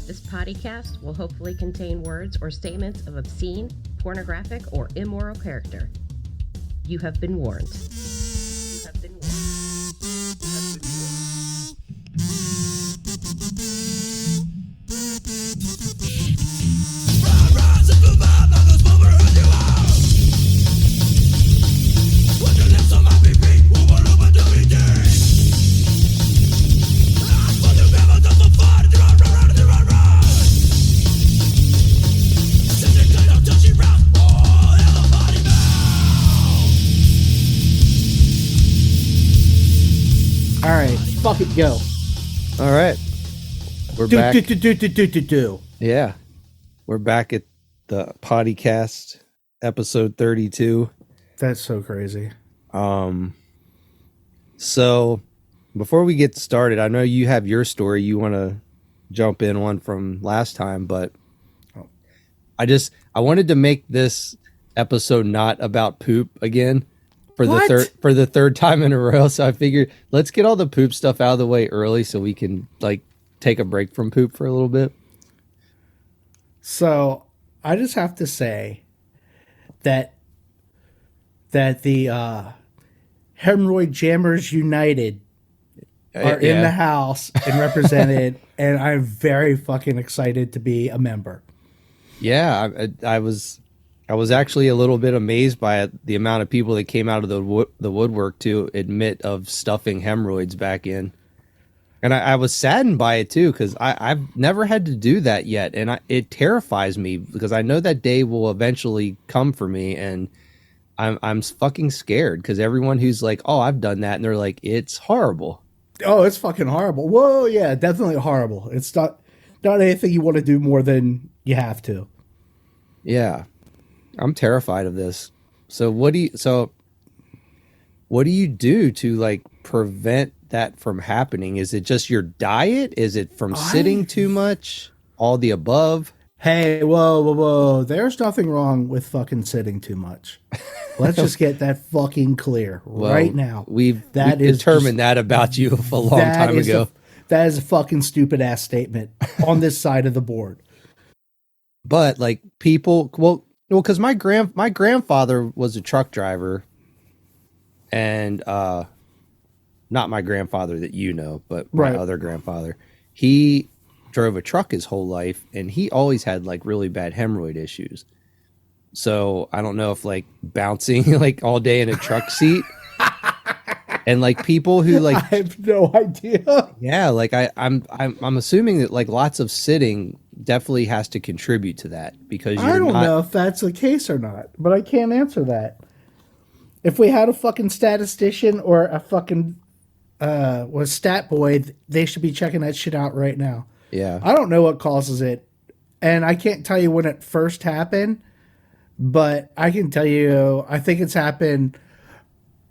This podcast will hopefully contain words or statements of obscene, pornographic, or immoral character. You have been warned. You have been warned. You have been warned. All right, fuck it, go. All right, we're back. Do. Yeah, we're back at the podcast, episode 32. That's so crazy. So before we get started, I know you have your story. You want to jump in one from last time, but I wanted to make this episode not about poop again. For the third time in a row, so I figured let's get all the poop stuff out of the way early so we can like take a break from poop for a little bit. So I just have to say that the Hemorrhoid Jammers United are in the house and represented, and I'm very fucking excited to be a member. Yeah, I was actually a little bit amazed by the amount of people that came out of the woodwork to admit of stuffing hemorrhoids back in. And I was saddened by it too, because I've never had to do that yet. And it terrifies me because I know that day will eventually come for me. And I'm fucking scared because everyone who's like, oh, I've done that. And they're like, it's horrible. Oh, it's fucking horrible. Whoa, yeah, definitely horrible. It's not anything you want to do more than you have to. Yeah. I'm terrified of this. So what do you do to like prevent that from happening? Is it just your diet? Is it from sitting too much? All the above? Hey, whoa. There's nothing wrong with fucking sitting too much. Let's just get that fucking clear right now. We've determined that about you a long time ago. That is a fucking stupid ass statement on this side of the board. But like people, well, because my grandfather was a truck driver, and not my grandfather that you know, but my other grandfather. He drove a truck his whole life, and he always had like really bad hemorrhoid issues. So I don't know if like bouncing like all day in a truck seat, and like people who like I have no idea. Yeah, like I'm assuming that like lots of sitting definitely has to contribute to that because I don't know if that's the case or not, but I can't answer that. If we had a fucking statistician or a fucking was stat boy, they should be checking that shit out right now. Yeah. I don't know what causes it, and I can't tell you when it first happened, but I can tell you I think it's happened.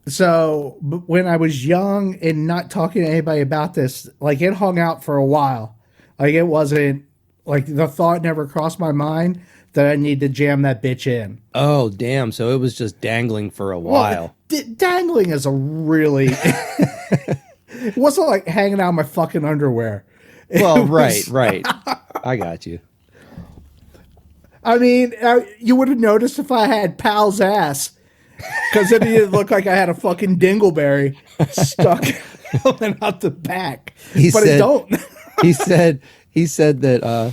So when I was young and not talking to anybody about this, like it hung out for a while. Like it wasn't like the thought never crossed my mind that I need to jam that bitch in. Oh, damn. So it was just dangling for a while. Well, dangling is a really... It wasn't like hanging out in my fucking underwear. Well, right. I got you. I mean, you would have noticed if I had Pal's ass. Because it didn't look like I had a fucking dingleberry stuck coming out the back. It don't. He said that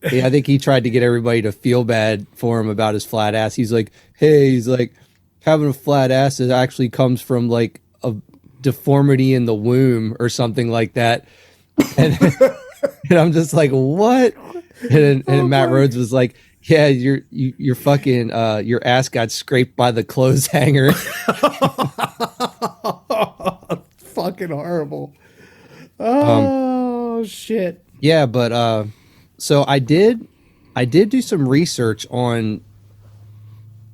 I think he tried to get everybody to feel bad for him about his flat ass. He's like, having a flat ass it actually comes from like a deformity in the womb or something like that. And, and I'm just like, what? And Matt Rhodes was like, yeah, you're fucking your ass got scraped by the clothes hanger. Fucking horrible. Oh shit. Yeah, but so I did do some research on,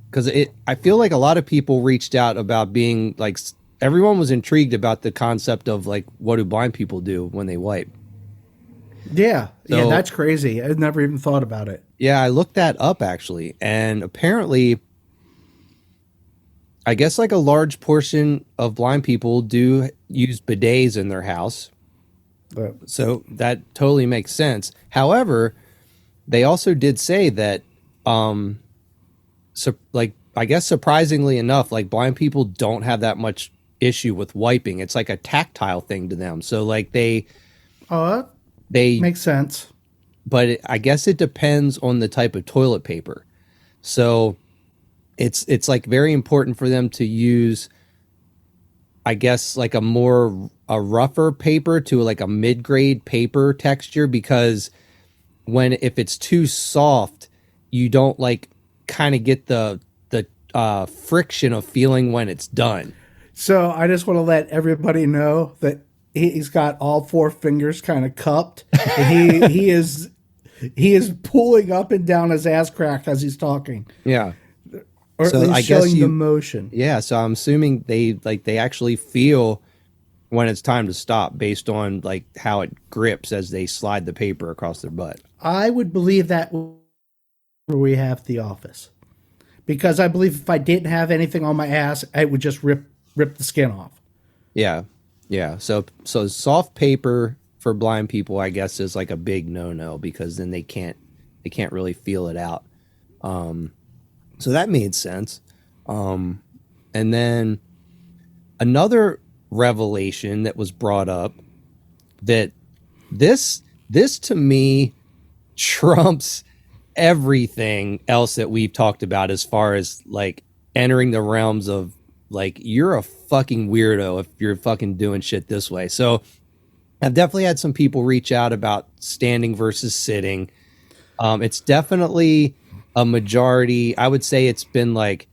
because I feel like a lot of people reached out about being like, everyone was intrigued about the concept of like, what do blind people do when they wipe? Yeah, that's crazy. I've never even thought about it. Yeah, I looked that up actually, and apparently, I guess like a large portion of blind people do use bidets in their house. So that totally makes sense. However, they also did say that, so like, I guess surprisingly enough, like blind people don't have that much issue with wiping. It's like a tactile thing to them. So like they makes sense. But I guess it depends on the type of toilet paper. So it's like very important for them to use, I guess, like a rougher paper to like a mid-grade paper texture, because if it's too soft, you don't like kind of get the friction of feeling when it's done. So I just want to let everybody know that he's got all four fingers kind of cupped, and he is pulling up and down his ass crack as he's talking. Yeah. Or so at least showing the motion. Yeah, so I'm assuming they actually feel when it's time to stop based on like how it grips as they slide the paper across their butt. I would believe that where we have The Office, because I believe if I didn't have anything on my ass, I would just rip the skin off. Yeah. So soft paper for blind people, I guess, is like a big no-no, because then they can't really feel it out. So that made sense. And then another revelation that was brought up, that this to me trumps everything else that we've talked about as far as like entering the realms of like, you're a fucking weirdo if you're fucking doing shit this way. So I've definitely had some people reach out about standing versus sitting. It's definitely a majority. I would say it's been like,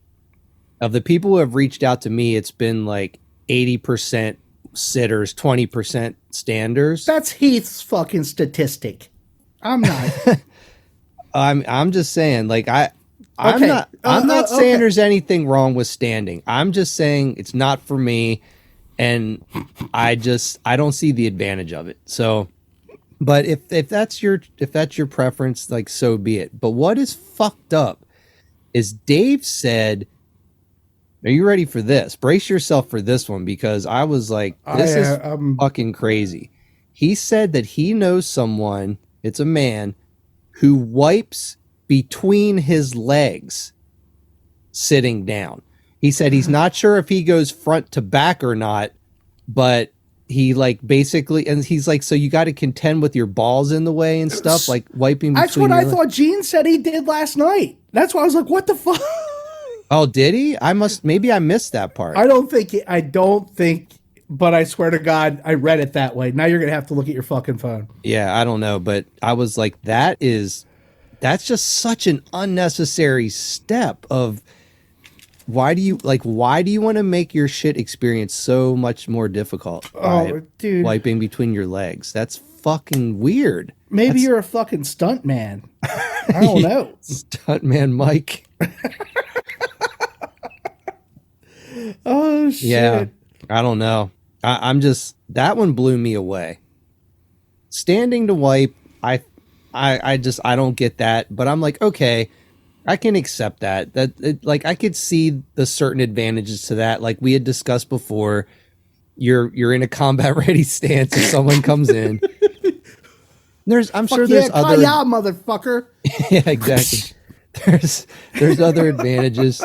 of the people who have reached out to me, it's been like 80% sitters, 20% standers. That's Heath's fucking statistic. I'm not. I'm just saying, like, I'm not saying there's anything wrong with standing. I'm just saying it's not for me, and I don't see the advantage of it. So, but if that's your preference, like, so be it. But what is fucked up is Dave said, are you ready for this? Brace yourself for this one, because I was like, this is fucking crazy. He said that he knows someone, it's a man, who wipes between his legs sitting down. He said he's not sure if he goes front to back or not, but he like basically, and he's like, so you got to contend with your balls in the way and stuff, like wiping between. That's what I thought Gene said he did last night. That's why I was like, what the fuck? Oh, did he? Maybe I missed that part. I don't think, but I swear to God, I read it that way. Now you're going to have to look at your fucking phone. Yeah, I don't know, but I was like, that's just such an unnecessary step of, why do you want to make your shit experience so much more difficult by wiping between your legs? That's fucking weird. Maybe you're a fucking stunt man. I don't know. Stunt man Mike. Oh shit. Yeah, I don't know. I'm just, that one blew me away. Standing to wipe, I don't get that, but I'm like, okay, I can accept that. Like, I could see the certain advantages to that. Like we had discussed before, you're in a combat ready stance if someone comes in. I'm sure there's other motherfucker. Yeah, exactly. There's other advantages.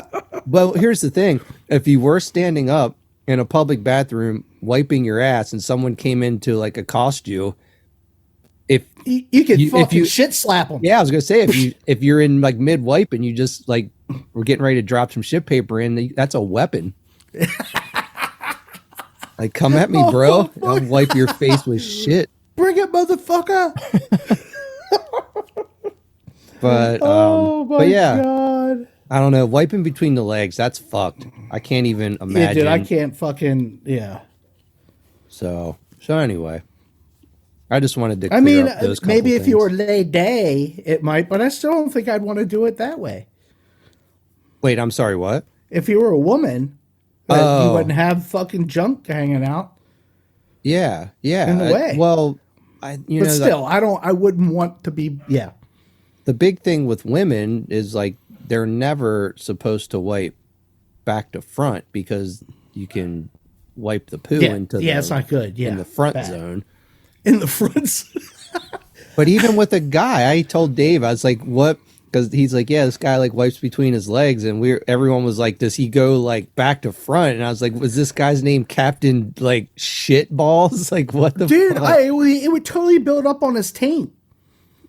Well, here's the thing. If you were standing up in a public bathroom wiping your ass and someone came in to like accost you, you could fucking shit slap them. Yeah, I was gonna say, if you're in like mid wipe and you just like we're getting ready to drop some shit paper in, that's a weapon. Like, come at me, bro. I'll wipe your face with shit. Bring it, motherfucker. But but yeah, God. I don't know. Wiping between the legs, that's fucked. I can't even imagine. Yeah, dude, I can't fucking, yeah. So anyway, I just wanted to clear up those couple maybe if things. you were day, it might, but I still don't think I'd want to do it that way. Wait, I'm sorry, what? If you were a woman, you wouldn't have fucking junk hanging out. Yeah. In the way. I wouldn't want to be, yeah. The big thing with women is like, they're never supposed to wipe back to front, because you can wipe the poo into it's not good. Yeah, in the front zone. in the front. But even with a guy, I told Dave, I was like, what? Because he's like, yeah, this guy like wipes between his legs, and everyone was like, does he go like back to front? And I was like, was this guy's name Captain like shit balls? Like what the Dude, fuck? it would totally build up on his taint.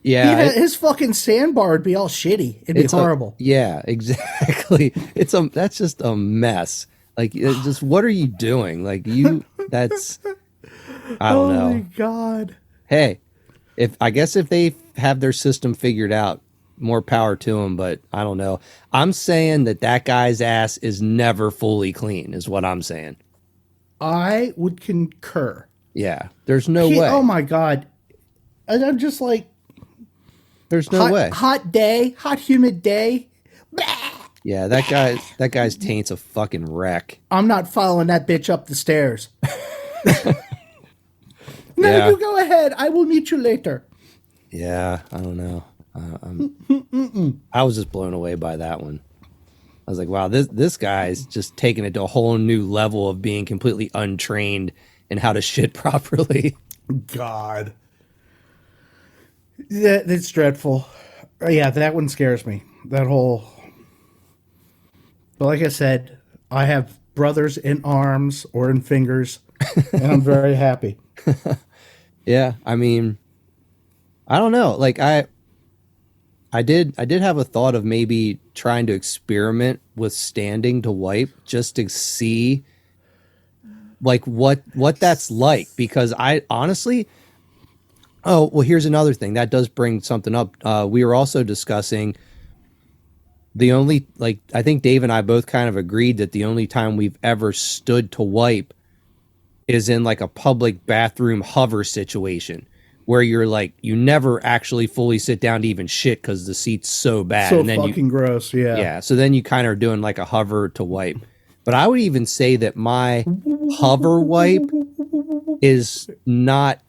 Yeah, His fucking sandbar would be all shitty. It'd be horrible. Yeah, exactly. That's just a mess. Like, just what are you doing? Like that's I don't know. Oh my god. Hey, I guess if they have their system figured out, more power to them. But I don't know. I'm saying that guy's ass is never fully clean, is what I'm saying. I would concur. Yeah, there's no way. Oh my god. I'm just like, there's no way. Hot day, hot humid day. Yeah, that guy's taint's a fucking wreck. I'm not following that bitch up the stairs. No, Yeah. you go ahead. I will meet you later. Yeah, I don't know. I was just blown away by that one. I was like, wow, this guy's just taking it to a whole new level of being completely untrained in how to shit properly. God. That's dreadful. Yeah, that one scares me. That whole... But like I said, I have brothers in arms or in fingers, and I'm very happy. Yeah, I mean, I don't know. Like I did have a thought of maybe trying to experiment with standing to wipe just to see like what that's like, because I honestly, oh, well, here's another thing that does bring something up. We were also discussing the only, like, I think Dave and I both kind of agreed that the only time we've ever stood to wipe is in like a public bathroom hover situation where you're like, you never actually fully sit down to even shit because the seat's so bad. So and then fucking gross, yeah. Yeah, so then you kind of are doing like a hover to wipe. But I would even say that my hover wipe is not...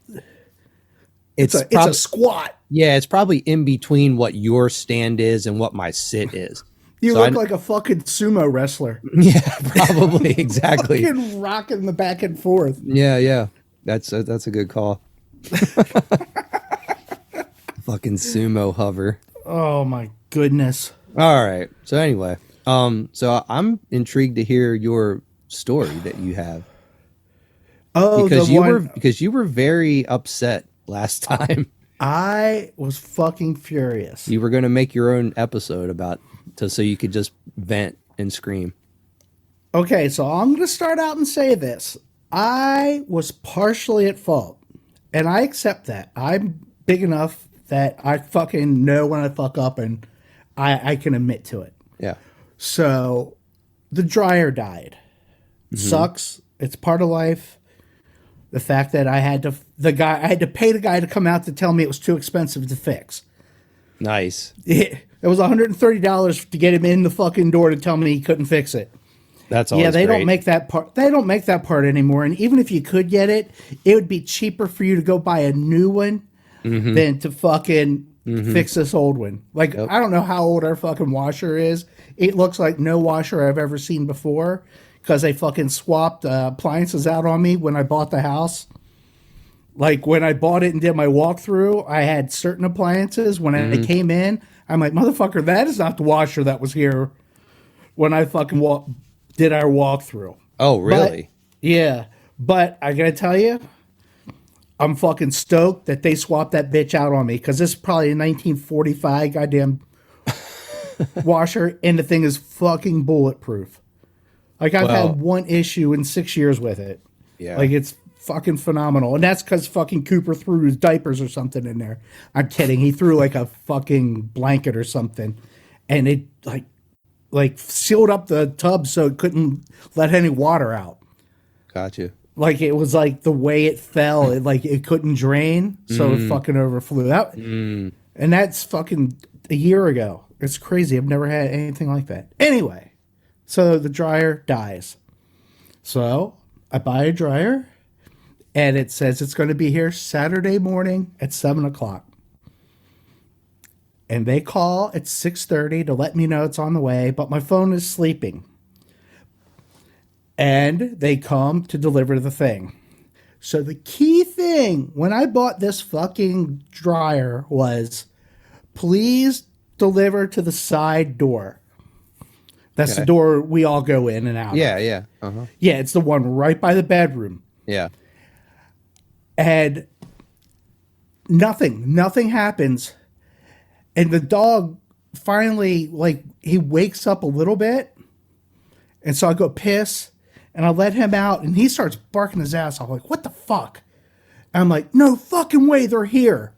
It's a squat. Yeah, it's probably in between what your stand is and what my sit is. You look like a fucking sumo wrestler. Yeah, probably, exactly. Fucking rocking the back and forth. Yeah. That's a good call. Fucking sumo hover. Oh my goodness. All right. So anyway, so I'm intrigued to hear your story that you have. Oh, because you were very upset last time. I was fucking furious. You were going to make your own episode so you could just vent and scream. Okay, so I'm going to start out and say this. I was partially at fault, and I accept that. I'm big enough that I fucking know when I fuck up, and I can admit to it. Yeah. So the dryer died. Sucks. It's part of life. The fact that I had to pay the guy to come out to tell me it was too expensive to fix. Nice. It was $130 to get him in the fucking door to tell me he couldn't fix it. That's always they great. don't make that part. They don't make that part anymore. And even if you could get it, it would be cheaper for you to go buy a new one than to fucking fix this old one. Like, I don't know how old our fucking washer is. It looks like no washer I've ever seen before because they fucking swapped appliances out on me when I bought the house. Like, when I bought it and did my walkthrough, I had certain appliances. When I came in, I'm like, motherfucker, that is not the washer that was here when I fucking did our walkthrough. Oh, really? But I gotta tell you, I'm fucking stoked that they swapped that bitch out on me because this is probably a 1945 goddamn washer, and the thing is fucking bulletproof. Like, I've had one issue in 6 years with it. Yeah. Like, it's fucking phenomenal. And that's because fucking Cooper threw his diapers or something in there. I'm kidding. He threw like a fucking blanket or something. And it like sealed up the tub so it couldn't let any water out. Gotcha. Like, it was like the way it fell, it couldn't drain, so it fucking overflew out. And that's fucking a year ago. It's crazy. I've never had anything like that. Anyway, so the dryer dies. So I buy a dryer, and it says it's going to be here Saturday morning at 7 o'clock. And they call at 6:30 to let me know it's on the way, but my phone is sleeping. And they come to deliver the thing. So the key thing when I bought this fucking dryer was, please deliver to the side door. That's the door we all go in and out. Yeah, of. yeah. Uh-huh. Yeah, it's the one right by the bedroom. Yeah. And nothing happens. And the dog finally, like, he wakes up a little bit. And so I go piss and I let him out and he starts barking his ass off. Like, what the fuck? And I'm like, no fucking way, they're here.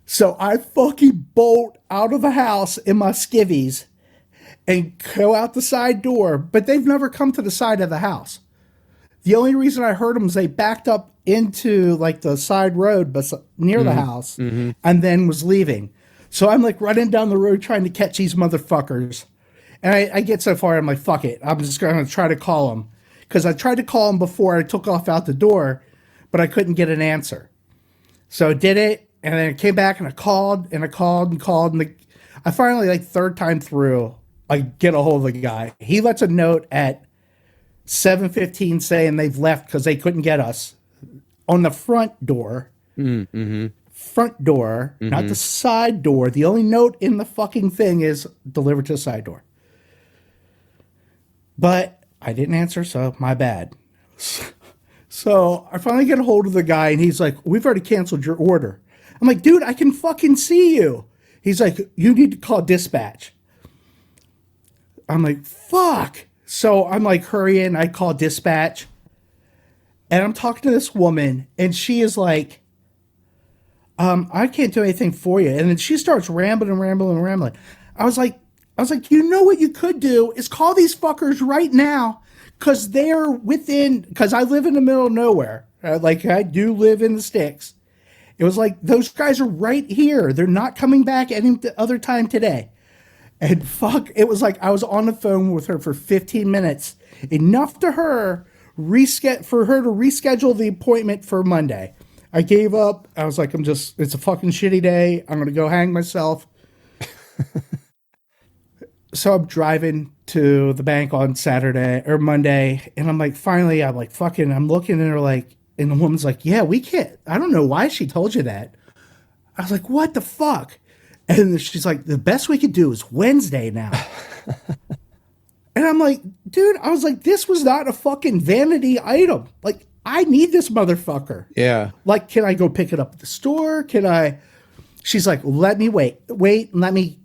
So I fucking bolt out of the house in my skivvies and go out the side door, but they've never come to the side of the house. The only reason I heard them is they backed up into like the side road near the house and then was leaving. So I'm like running down the road trying to catch these motherfuckers. And I get so far, I'm like, fuck it. I'm just going to try to call them. Because I tried to call them before I took off out the door, but I couldn't get an answer. So I did it, and then I came back and I called and I called and called. And I finally, like, third time through, I get a hold of the guy. He lets a note at 7:15 saying they've left because they couldn't get us on the front door. Front door, not the side door. The only note in the fucking thing is delivered to the side door. But I didn't answer, so my bad. So I finally get a hold of the guy, and he's like, we've already canceled your order. I'm like, dude, I can fucking see you. He's like, you need to call dispatch. I'm like, fuck. So I'm like, hurrying. I call dispatch. And I'm talking to this woman, and she is like, I can't do anything for you. And then she starts rambling. I was like, you know what you could do is call these fuckers right now because they're because I live in the middle of nowhere. Like, I do live in the sticks. It was like, those guys are right here. They're not coming back any other time today. And fuck, it was like I was on the phone with her for 15 minutes, enough for her to reschedule the appointment for Monday. I gave up. I was like, it's a fucking shitty day. I'm going to go hang myself. So I'm driving to the bank on Saturday or Monday. And I'm like, finally, I'm looking at her like, and the woman's like, yeah, we can't. I don't know why she told you that. I was like, what the fuck? And she's like, the best we could do is Wednesday now. And I'm like, dude, I was like, this was not a fucking vanity item. Like, I need this motherfucker. Yeah. Like, can I go pick it up at the store? She's like, let me wait, let me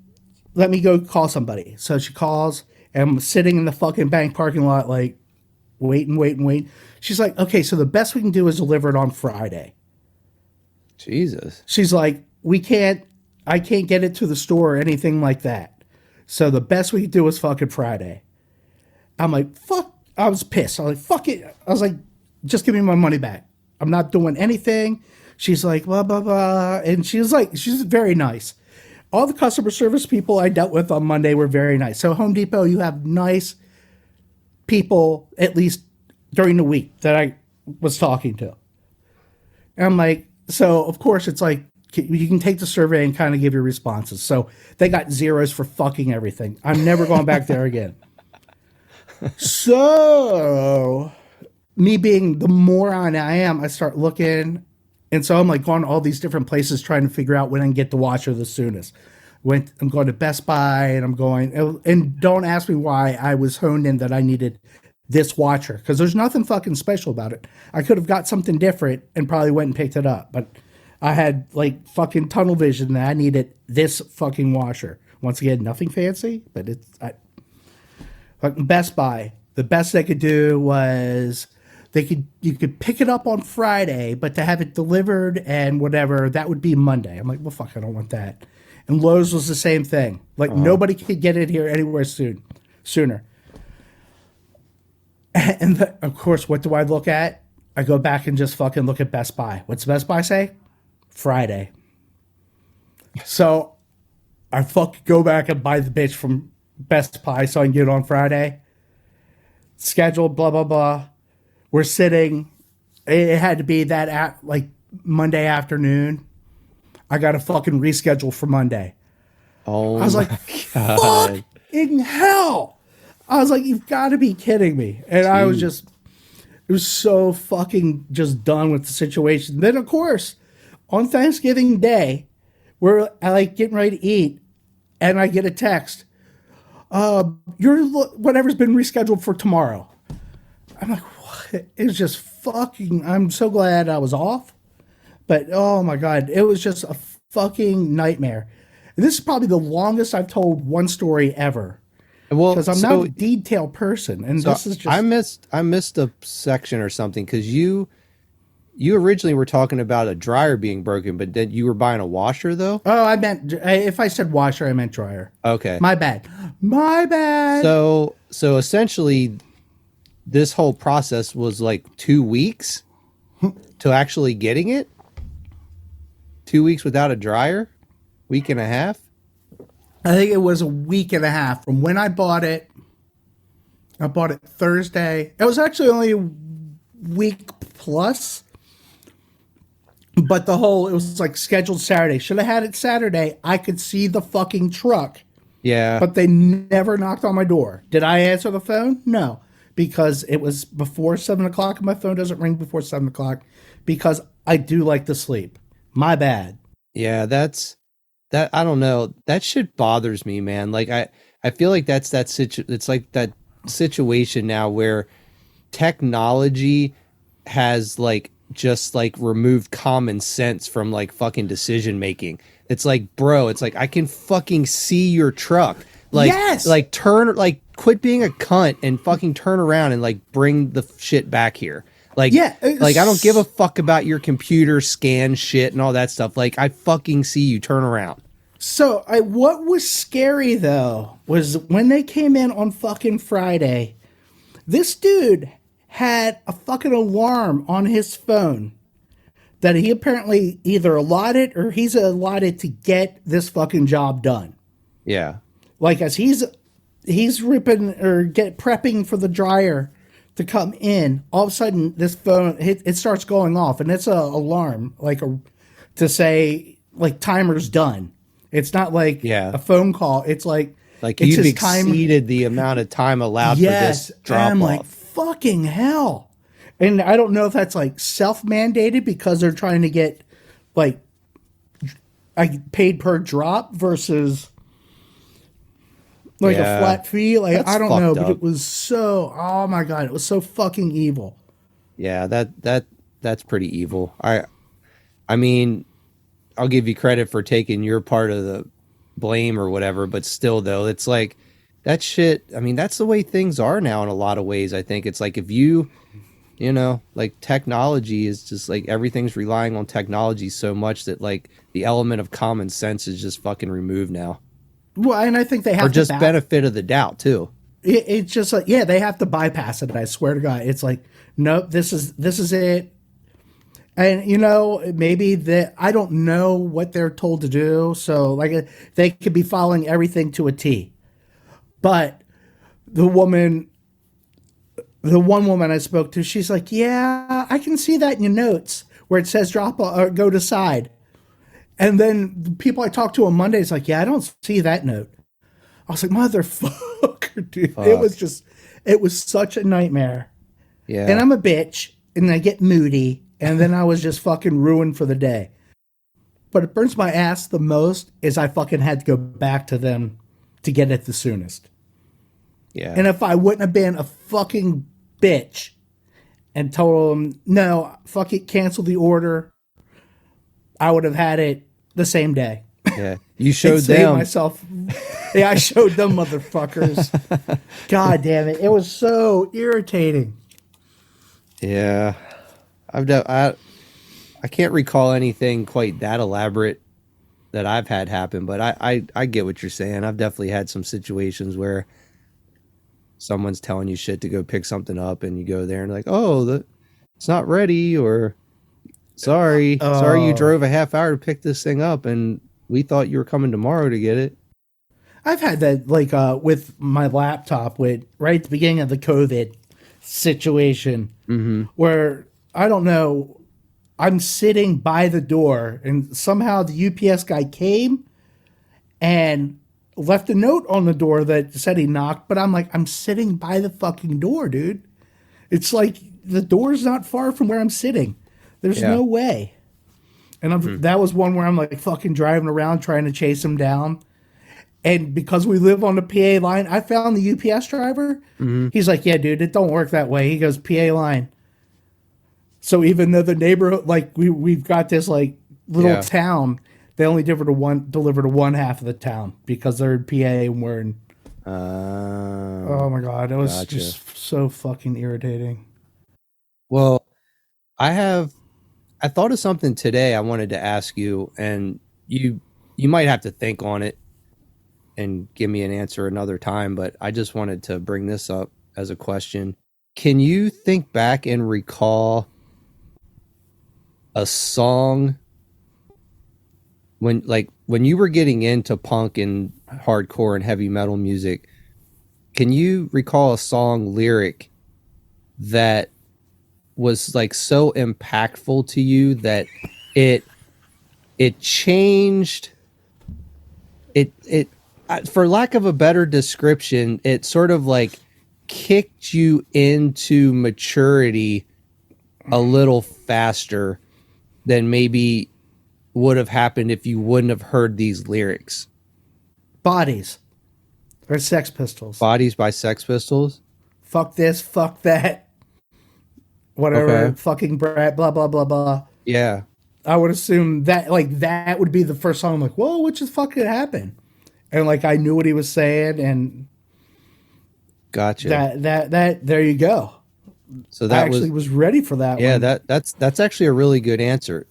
go call somebody. So she calls, and I'm sitting in the fucking bank parking lot, like, waiting. She's like, okay, so the best we can do is deliver it on Friday. Jesus. She's like, I can't get it to the store or anything like that. So the best we could do is fucking Friday. I'm like, fuck. I was pissed. I was like, fuck it. I was like, just give me my money back. I'm not doing anything. She's like, blah, blah, blah. And she's very nice. All the customer service people I dealt with on Monday were very nice. So Home Depot, you have nice people, at least during the week that I was talking to. And I'm like, so of course it's like, you can take the survey and kind of give your responses. So they got zeros for fucking everything. I'm never going back there again. So me being the moron I am, I start looking. And so I'm like going to all these different places trying to figure out when I can get the washer the soonest. I'm going to Best Buy and don't ask me why I was honed in that I needed this washer, because there's nothing fucking special about it. I could have got something different and probably went and picked it up, but I had like fucking tunnel vision that I needed this fucking washer. Once again, nothing fancy, but Best Buy, the best they could do was you could pick it up on Friday, but to have it delivered and whatever, that would be Monday. I'm like, well, fuck, I don't want that. And Lowe's was the same thing. Like, nobody could get it here anywhere sooner. And of course, what do I look at? I go back and just fucking look at Best Buy. What's Best Buy say? Friday. So I fucking go back and buy the bitch from Best Buy so I can get it on Friday. Scheduled, blah, blah, blah. We're sitting. It had to be like Monday afternoon. I got to fucking reschedule for Monday. Oh, I was like, fucking hell. I was like, you've got to be kidding me. And I was just, it was so fucking just done with the situation. Then, of course, on Thanksgiving Day, we're like getting ready to eat, and I get a text. Your whatever's been rescheduled for tomorrow. I'm like, what? It was just fucking. I'm so glad I was off, but oh my god, it was just a fucking nightmare. And this is probably the longest I've told one story ever. Well, because I'm not a detailed person, and this is just. I missed a section or something because you originally were talking about a dryer being broken, but then you were buying a washer though. Oh, I meant if I said washer, I meant dryer. Okay, my bad. So essentially, this whole process was like 2 weeks to actually getting it. 2 weeks without a dryer, week and a half. I think it was a week and a half from when I bought it. I bought it Thursday. It was actually only a week plus. But it was like scheduled Saturday. Should have had it Saturday. I could see the fucking truck. Yeah. But they never knocked on my door. Did I answer the phone? No. Because it was before 7 o'clock and my phone doesn't ring before 7 o'clock. Because I do like to sleep. My bad. Yeah, that I don't know. That shit bothers me, man. Like I feel like it's like that situation now where technology has like just like removed common sense from like fucking decision making. It's like, bro, it's like I can fucking see your truck. Like, yes! Like quit being a cunt and fucking turn around and like bring the shit back here. Like, yeah, like I don't give a fuck about your computer scan shit and all that stuff. Like, I fucking see you. Turn around. So, what was scary though was when they came in on fucking Friday, this dude had a fucking alarm on his phone that he apparently either allotted or he's allotted to get this fucking job done. Yeah. Like as he's ripping or prepping for the dryer to come in, all of a sudden this phone it starts going off, and it's a alarm to say like timer's done. It's not like a phone call. It's like you've exceeded the amount of time allowed for this drop off. I'm like, fucking hell. And I don't know if that's like self-mandated because they're trying to get like paid per drop versus like a flat fee. Like that's I don't know, but it was so, oh my god, it was so fucking evil. Yeah, that's pretty evil. I mean, I'll give you credit for taking your part of the blame or whatever, but still though, it's like that shit. I mean, that's the way things are now in a lot of ways. I think it's like if you know, like technology is just like everything's relying on technology so much that like the element of common sense is just fucking removed now. Well, and I think they have or just benefit of the doubt too. It's just like, yeah, they have to bypass it. I swear to God, it's like, nope, this is it. And you know, maybe I don't know what they're told to do. So like they could be following everything to a T. But the one woman I spoke to, she's like, yeah, I can see that in your notes where it says drop or go to side. And then the people I talked to on Monday is like, yeah, I don't see that note. I was like, motherfucker, dude. Fuck. It was such a nightmare. Yeah. And I'm a bitch and I get moody and then I was just fucking ruined for the day. But it burns my ass the most is I fucking had to go back to them to get it the soonest. Yeah. And if I wouldn't have been a fucking bitch and told them, no, fuck it, cancel the order, I would have had it the same day. Yeah. You showed them. Myself. Yeah, I showed them motherfuckers. God damn it. It was so irritating. Yeah. I can't recall anything quite that elaborate that I've had happen, but I get what you're saying. I've definitely had some situations where someone's telling you shit to go pick something up and you go there and like, oh, it's not ready, or sorry you drove a half hour to pick this thing up and we thought you were coming tomorrow to get it. I've had that with my laptop right at the beginning of the COVID situation where I don't know, I'm sitting by the door and somehow the UPS guy came and left a note on the door that said he knocked, but I'm like, I'm sitting by the fucking door, dude. It's like the door's not far from where I'm sitting. There's no way. And that was one where I'm like fucking driving around trying to chase him down. And because we live on the PA line, I found the UPS driver. He's like, yeah, dude, it don't work that way. He goes, PA line. So even though the neighborhood, like we've got this like little town, they only deliver to one half of the town because they're in PA and we're in. Oh my God. It was just so fucking irritating. Well, I thought of something today I wanted to ask you, and you might have to think on it and give me an answer another time, but I just wanted to bring this up as a question. Can you think back and recall a song when you were getting into punk and hardcore and heavy metal music? Can you recall a song lyric that was like so impactful to you that it changed it for lack of a better description, it sort of like kicked you into maturity a little faster than maybe would have happened if you wouldn't have heard these lyrics? Bodies. Or Sex Pistols. Bodies by Sex Pistols? Fuck this, fuck that. Whatever, fucking brat, blah, blah, blah, blah. Yeah. I would assume that, like, that would be the first song I'm like, whoa, what just fucking happened? And, like, I knew what he was saying, and... Gotcha. That there you go. So that I actually was ready for that one. Yeah, that's actually a really good answer.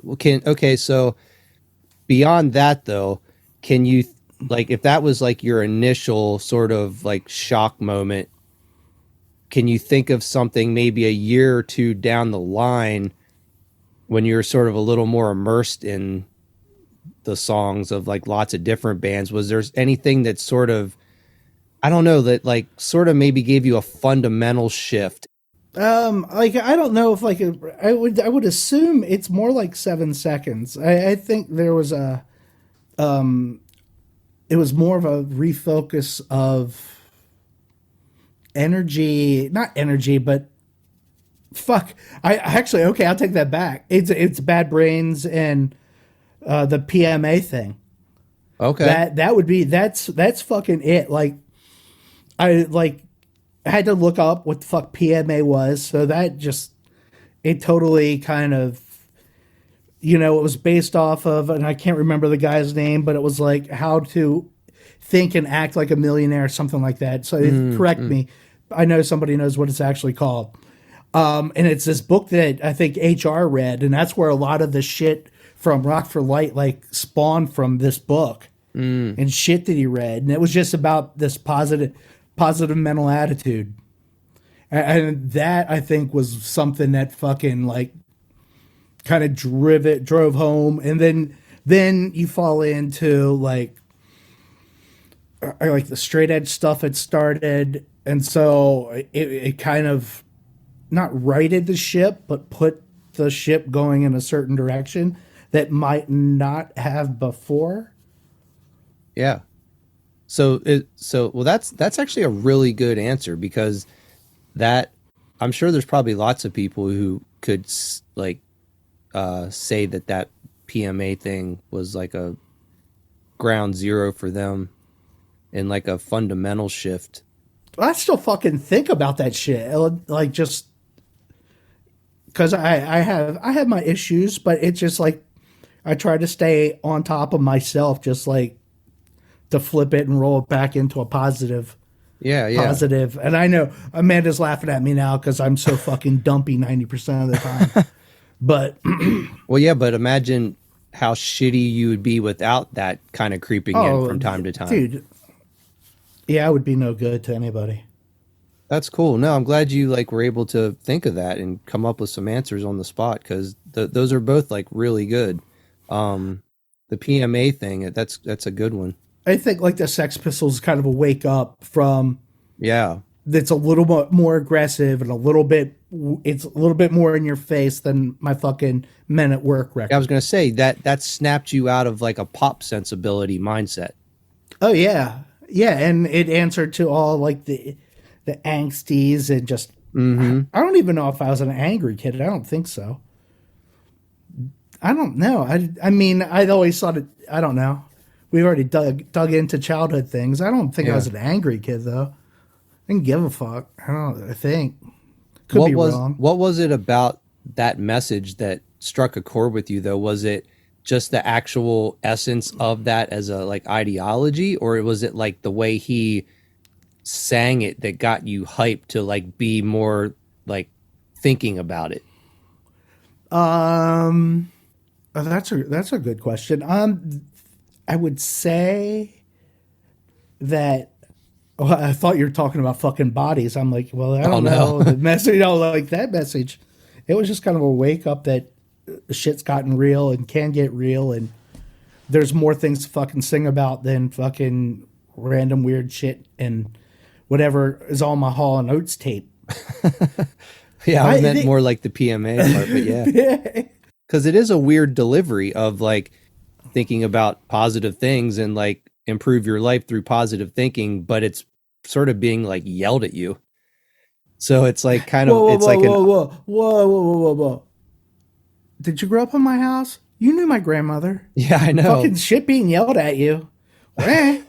So beyond that, though, can you, like, if that was, like, your initial sort of, like, shock moment, can you think of something maybe a year or two down the line when you're sort of a little more immersed in the songs of like lots of different bands? Was there anything that sort of, I don't know, that like sort of maybe gave you a fundamental shift? Like, I don't know if like, I would assume it's more like 7 seconds. I think there was it was more of a refocus of energy, not energy, but fuck. I actually, okay, I'll take that back. It's Bad Brains and the PMA thing. Okay. That would be, that's fucking it. Like, I had to look up what the fuck PMA was. So that just, it totally kind of, it was based off of, and I can't remember the guy's name, but it was like how to think and act like a millionaire or something like that. So correct me. I know somebody knows what it's actually called. And it's this book that I think HR read, and that's where a lot of the shit from Rock for Light like spawned from this book and shit that he read. And it was just about this positive mental attitude. And that I think was something that fucking like kind of drove home. And then you fall into like the straight edge stuff had started. And so it kind of not righted the ship, but put the ship going in a certain direction that might not have before. Yeah. So that's actually a really good answer, because that, I'm sure there's probably lots of people who could like say that PMA thing was like a ground zero for them and like a fundamental shift. I still fucking think about that shit, like just because I have my issues, but it's just like I try to stay on top of myself, just like to flip it and roll it back into a positive. Yeah. Positive. And I know Amanda's laughing at me now because I'm so fucking dumpy 90% of the time. But well, yeah, but imagine how shitty you would be without that kind of creeping in from time to time, dude. Yeah, I would be no good to anybody. That's cool. No, I'm glad you like were able to think of that and come up with some answers on the spot, because those are both like really good. The PMA thing, that's a good one. I think like the Sex Pistols is kind of a wake up from. Yeah. That's a little bit more aggressive and it's a little bit more in your face than my fucking Men at Work record. I was going to say that snapped you out of like a pop sensibility mindset. Oh yeah. Yeah. And it answered to all like the angsties and just Mm-hmm. I don't even know if I was an angry kid. I don't think so. I don't know. I mean, I'd always thought it. I don't know. We already dug into childhood things. I don't think I was an angry kid though. I didn't give a fuck. I don't. I think could be wrong. What was it about that message that struck a chord with you though? Was it just the actual essence of that as a like ideology, or was it like the way he sang it that got you hyped to like be more like thinking about it? That's a good question. I would say that. Oh, I thought you were talking about fucking bodies. I'm like, well, I don't know the message. Like that message. It was just kind of a wake up that shit's gotten real and can get real, and there's more things to fucking sing about than fucking random weird shit and whatever is on my Hall and Oates tape. Yeah, I meant more like the PMA part, but yeah. Because it is a weird delivery of like thinking about positive things and like improve your life through positive thinking, but it's sort of being like yelled at you. So it's like kind of whoa. Did you grow up in my house? You knew my grandmother. Yeah, I know. Fucking shit being yelled at you. Yeah.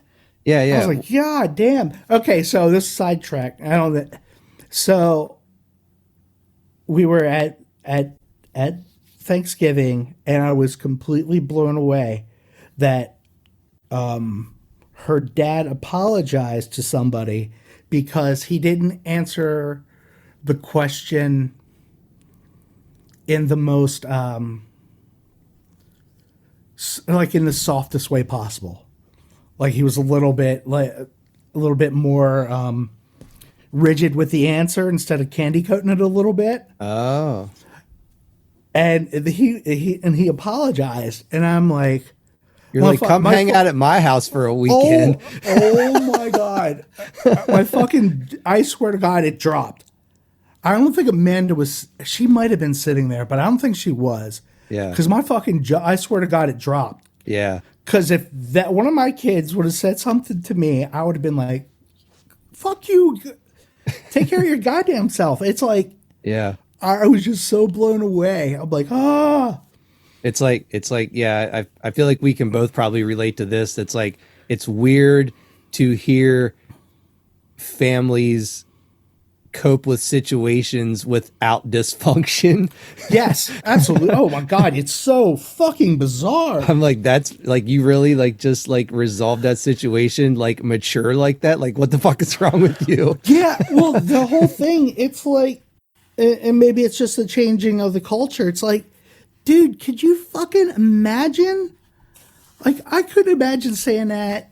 I was like, God damn. Okay, so this sidetrack. I don't. So we were at Thanksgiving, and I was completely blown away that her dad apologized to somebody because he didn't answer the question in the most like in the softest way possible. Like he was a little bit more rigid with the answer instead of candy coating it a little bit. Oh. And he apologized, and I'm like, you're like, come hang out at my house for a weekend. Oh my God. I swear to God, it dropped. I don't think Amanda she might have been sitting there, but I don't think she was. Yeah. Because I swear to God, it dropped. Yeah. Because if that one of my kids would have said something to me, I would have been like, fuck you. Take care of your goddamn self. It's like, yeah. I was just so blown away. I'm like, It's like, yeah, I feel like we can both probably relate to this. It's like, it's weird to hear families cope with situations without dysfunction. Yes, absolutely. Oh my God, it's so fucking bizarre. I'm like, that's like, you really like just like resolve that situation, like mature like that. Like, what the fuck is wrong with you? Yeah, well, the whole thing, it's like, and maybe it's just the changing of the culture. It's like, dude, could you fucking imagine? Like, I couldn't imagine saying that,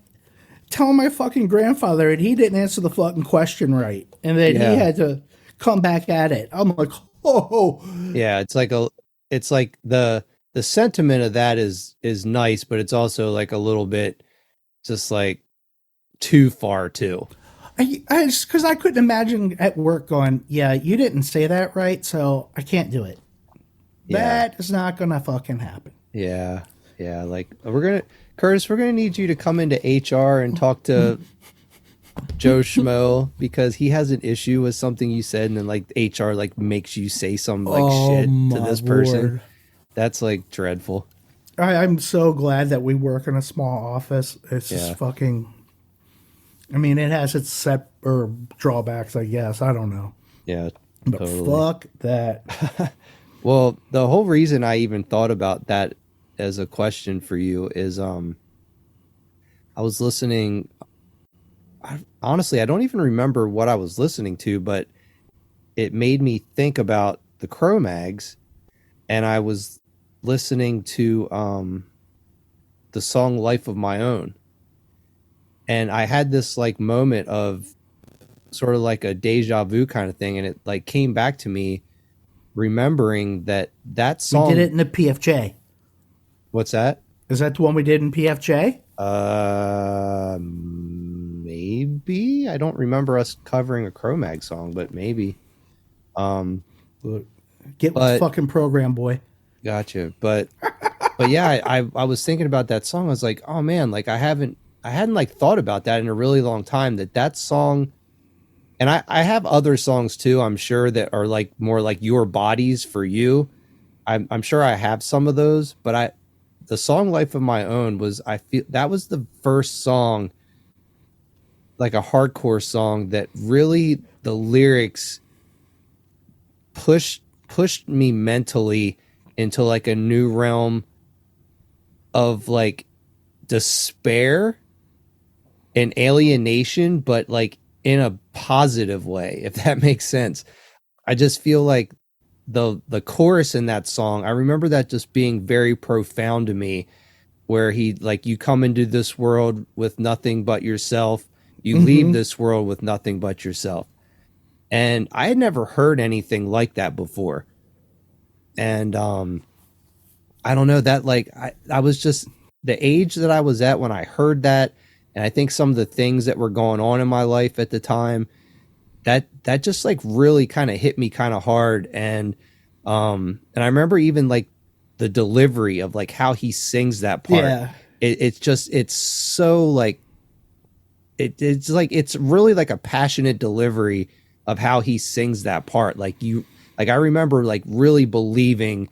telling my fucking grandfather and he didn't answer the fucking question right, and then he had to come back at it. I'm like, oh. Yeah, it's like the sentiment of that is nice, but it's also like a little bit just like too far too. I just, because I couldn't imagine at work going, yeah, you didn't say that right, so I can't do it. Yeah. That is not gonna fucking happen. Yeah. Yeah. Like Curtis, we're gonna need you to come into HR and talk to Joe Schmo because he has an issue with something you said, and then like HR like makes you say some like shit to this person. Lord. That's like dreadful. I'm so glad that we work in a small office. It's just fucking. I mean, it has its drawbacks, I guess. I don't know. Yeah, but totally. Fuck that. Well, the whole reason I even thought about that as a question for you is, I was listening. Honestly, I don't even remember what I was listening to, but it made me think about the Cro-Mags, and I was listening to the song "Life of My Own." And I had this like moment of sort of like a deja vu kind of thing. And it like came back to me remembering that song. We did it in the PFJ. What's that? Is that the one we did in PFJ? Maybe. I don't remember us covering a Cro-Mag song, but maybe. Look, get with the fucking program, boy. Gotcha. But yeah, I was thinking about that song. I was like, oh man, like I hadn't like thought about that in a really long time, that song And I have other songs too, I'm sure, that are like more like Your Bodies for You. I'm sure I have some of those, but the song Life of My Own was, I feel that was the first song, like a hardcore song, that really the lyrics pushed me mentally into like a new realm of like despair and alienation, but like in a positive way, if that makes sense. I just feel like the chorus in that song, I remember that just being very profound to me, where he like, you come into this world with nothing but yourself, you leave this world with nothing but yourself. And I had never heard anything like that before. And I don't know, that like I was just, the age that I was at when I heard that, and I think some of the things that were going on in my life at the time, that just like really kind of hit me kind of hard. And I remember even like the delivery of like how he sings that part. Yeah. It's so like it's like, it's really like a passionate delivery of how he sings that part. Like I remember like really believing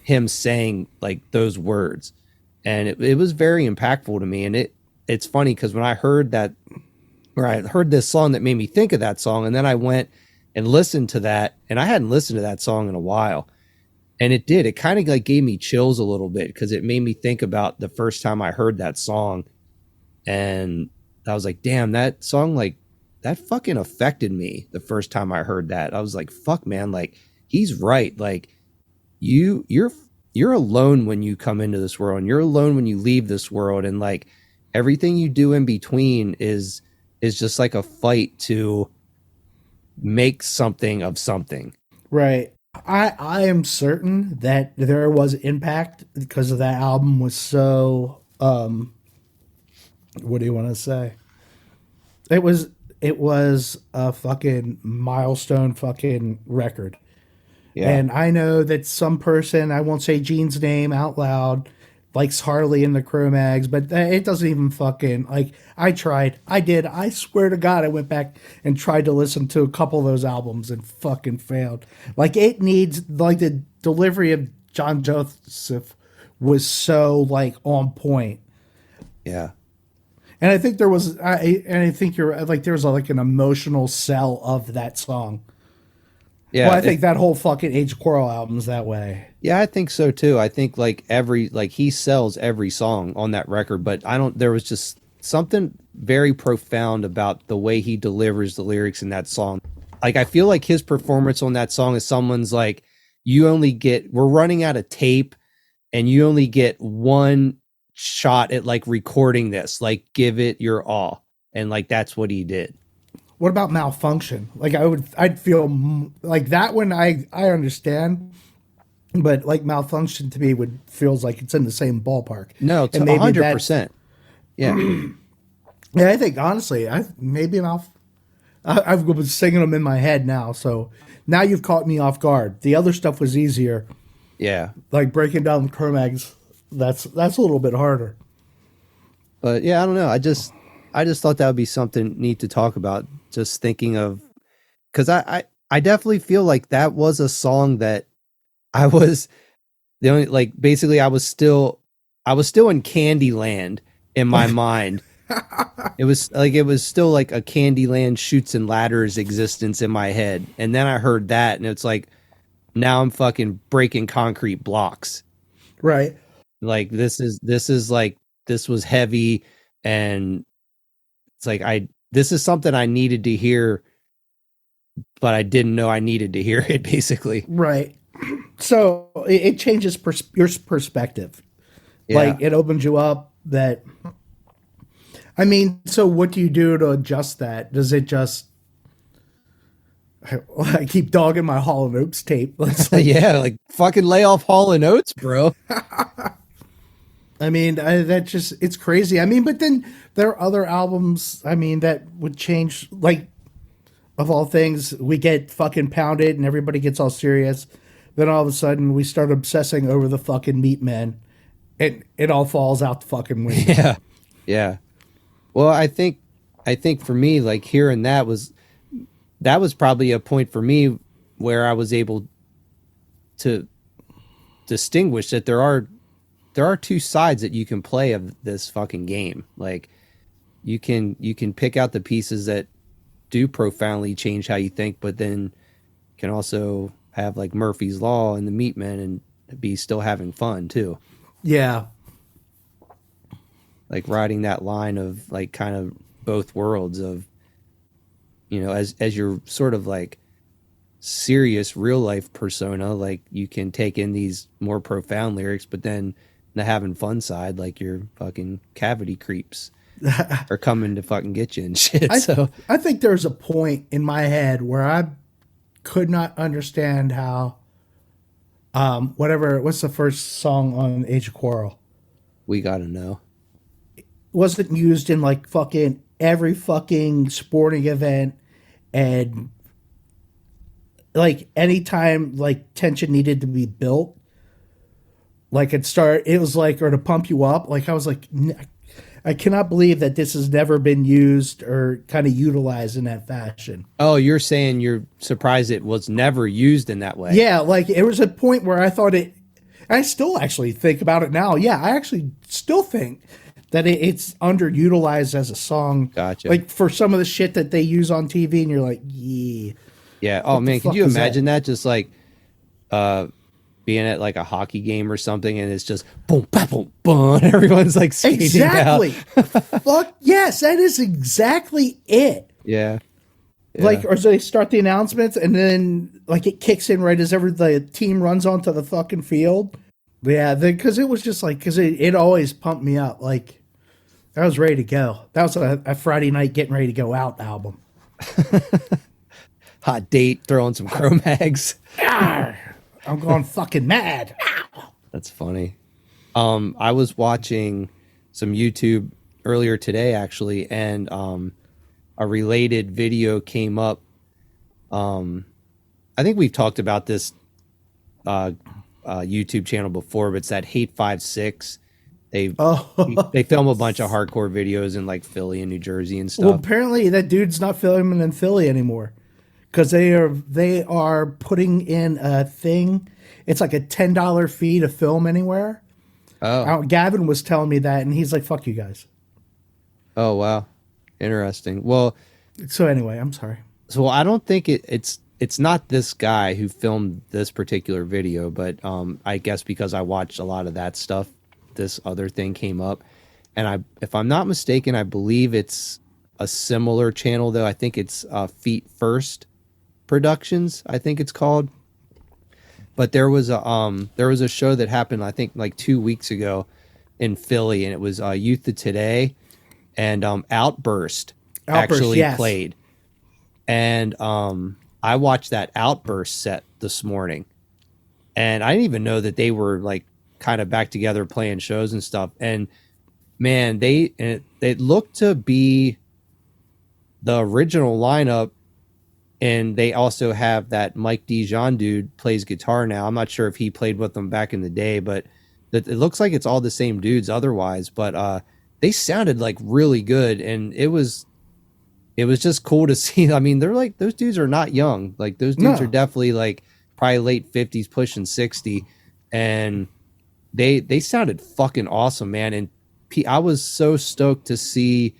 him saying like those words, and it was very impactful to me. And it's funny because when I heard that, or I heard this song that made me think of that song, and then I went and listened to that, and I hadn't listened to that song in a while, and it kind of like gave me chills a little bit, because it made me think about the first time I heard that song. And I was like, damn, that song, like that fucking affected me the first time I heard that. I was like, fuck, man, like he's right. Like you're alone when you come into this world, and you're alone when you leave this world, and like everything you do in between is just like a fight to make something of something. Right. I am certain that there was impact because of that album was so what do you want to say? It was a fucking milestone fucking record. Yeah. And I know that some person, I won't say Gene's name out loud, likes Harley and the Cro-Mags, but it doesn't even fucking, like, I tried. I did. I swear to God, I went back and tried to listen to a couple of those albums and fucking failed. Like, it needs, like, the delivery of John Joseph was so, like, on point. Yeah. And I think there was, I think you're, like, there's, like, an emotional sell of that song. Yeah. Well, I think that whole fucking Age of Quarrel album's that way. Yeah, I think so too. I think like he sells every song on that record, but there was just something very profound about the way he delivers the lyrics in that song. Like, I feel like his performance on that song is someone's like, we're running out of tape and you only get one shot at like recording this, like give it your all. And like, that's what he did. What about Malfunction? Like I'd feel like that one. I understand, but like Malfunction to me feels like it's in the same ballpark. No, it's 100%. Yeah, yeah. I think honestly, I've been singing them in my head now. So now you've caught me off guard. The other stuff was easier. Yeah, like breaking down the Cro-Mags. That's a little bit harder. But yeah, I don't know. I just thought that would be something neat to talk about. Just thinking of, because I definitely feel like that was a song that I was the only, like, basically I was still in Candyland in my mind. It was still like a Candyland Chutes and Ladders existence in my head. And then I heard that and it's like, now I'm fucking breaking concrete blocks. Right. Like this was heavy, and it's like this is something I needed to hear, but I didn't know I needed to hear it, basically. Right. So it changes your perspective. Yeah. Like it opens you up that, I mean, so what do you do to adjust that? Does it just, I keep dogging my Hall & Oates tape. Yeah, like fucking lay off Hall & Oates, bro. I mean, it's crazy. I mean, but then there are other albums, I mean, that would change, like, of all things, we get fucking pounded and everybody gets all serious. Then all of a sudden we start obsessing over the fucking Meat Men. It all falls out the fucking window. Yeah. Yeah. Well, I think for me, like, hearing that was that was probably a point for me where I was able to distinguish that there are two sides that you can play of this fucking game. Like you can pick out the pieces that do profoundly change how you think, but then can also have like Murphy's Law and the Meatmen and be still having fun too. Yeah. Like riding that line of like kind of both worlds of, you know, as you're sort of like serious real life persona, like you can take in these more profound lyrics, but then the having fun side, like your fucking cavity creeps are coming to fucking get you and shit. I think there's a point in my head where I could not understand how what's the first song on Age of Quarrel? We Gotta Know. Wasn't used in like fucking every fucking sporting event, and like anytime like tension needed to be built, like it was like, or to pump you up. Like I was like, I cannot believe that this has never been used or kind of utilized in that fashion. Oh, you're saying you're surprised it was never used in that way? Yeah, like it was a point where I thought it. I still actually think about it now. Yeah, I actually still think that it's underutilized as a song. Gotcha. Like for some of the shit that they use on TV, and you're like, yeah. Yeah. Oh man, could you imagine that? Just like being at like a hockey game or something, and it's just boom, boom, boom, boom, and everyone's like skating exactly. out. Fuck yes, that is exactly it. Yeah. Like, or they start the announcements, and then like it kicks in right as the team runs onto the fucking field. Yeah, because it was just like, because it always pumped me up. Like I was ready to go. That was a Friday night getting ready to go out album. Hot date, throwing some Cro-Mags. I'm going fucking mad. That's funny. I was watching some YouTube earlier today, actually, and a related video came up. I think we've talked about this YouTube channel before, but it's that Hate 5-6. They film a bunch of hardcore videos in like Philly and New Jersey and stuff. Well, apparently that dude's not filming in Philly anymore, because they are putting in a thing. It's like a $10 fee to film anywhere. Oh, Gavin was telling me that, and he's like, "Fuck you guys." Oh wow, interesting. Well, so anyway, I'm sorry. So I don't think it's not this guy who filmed this particular video, but I guess because I watched a lot of that stuff, this other thing came up, and if I'm not mistaken, I believe it's a similar channel, though. I think it's Feet First Productions, I think it's called. But there was a show that happened, I think like 2 weeks ago in Philly, and it was Youth of Today, and Outburst actually yes. played. And I watched that Outburst set this morning, and I didn't even know that they were like kind of back together playing shows and stuff. And man, they looked to be the original lineup, and they also have that Mike Dijon dude plays guitar now. I'm not sure if he played with them back in the day, but it looks like it's all the same dudes otherwise. But they sounded like really good, and it was just cool to see. I mean, they're like, those dudes are not young. Like those dudes are definitely like probably late 50s, pushing 60, and they sounded fucking awesome, man. And I was so stoked to see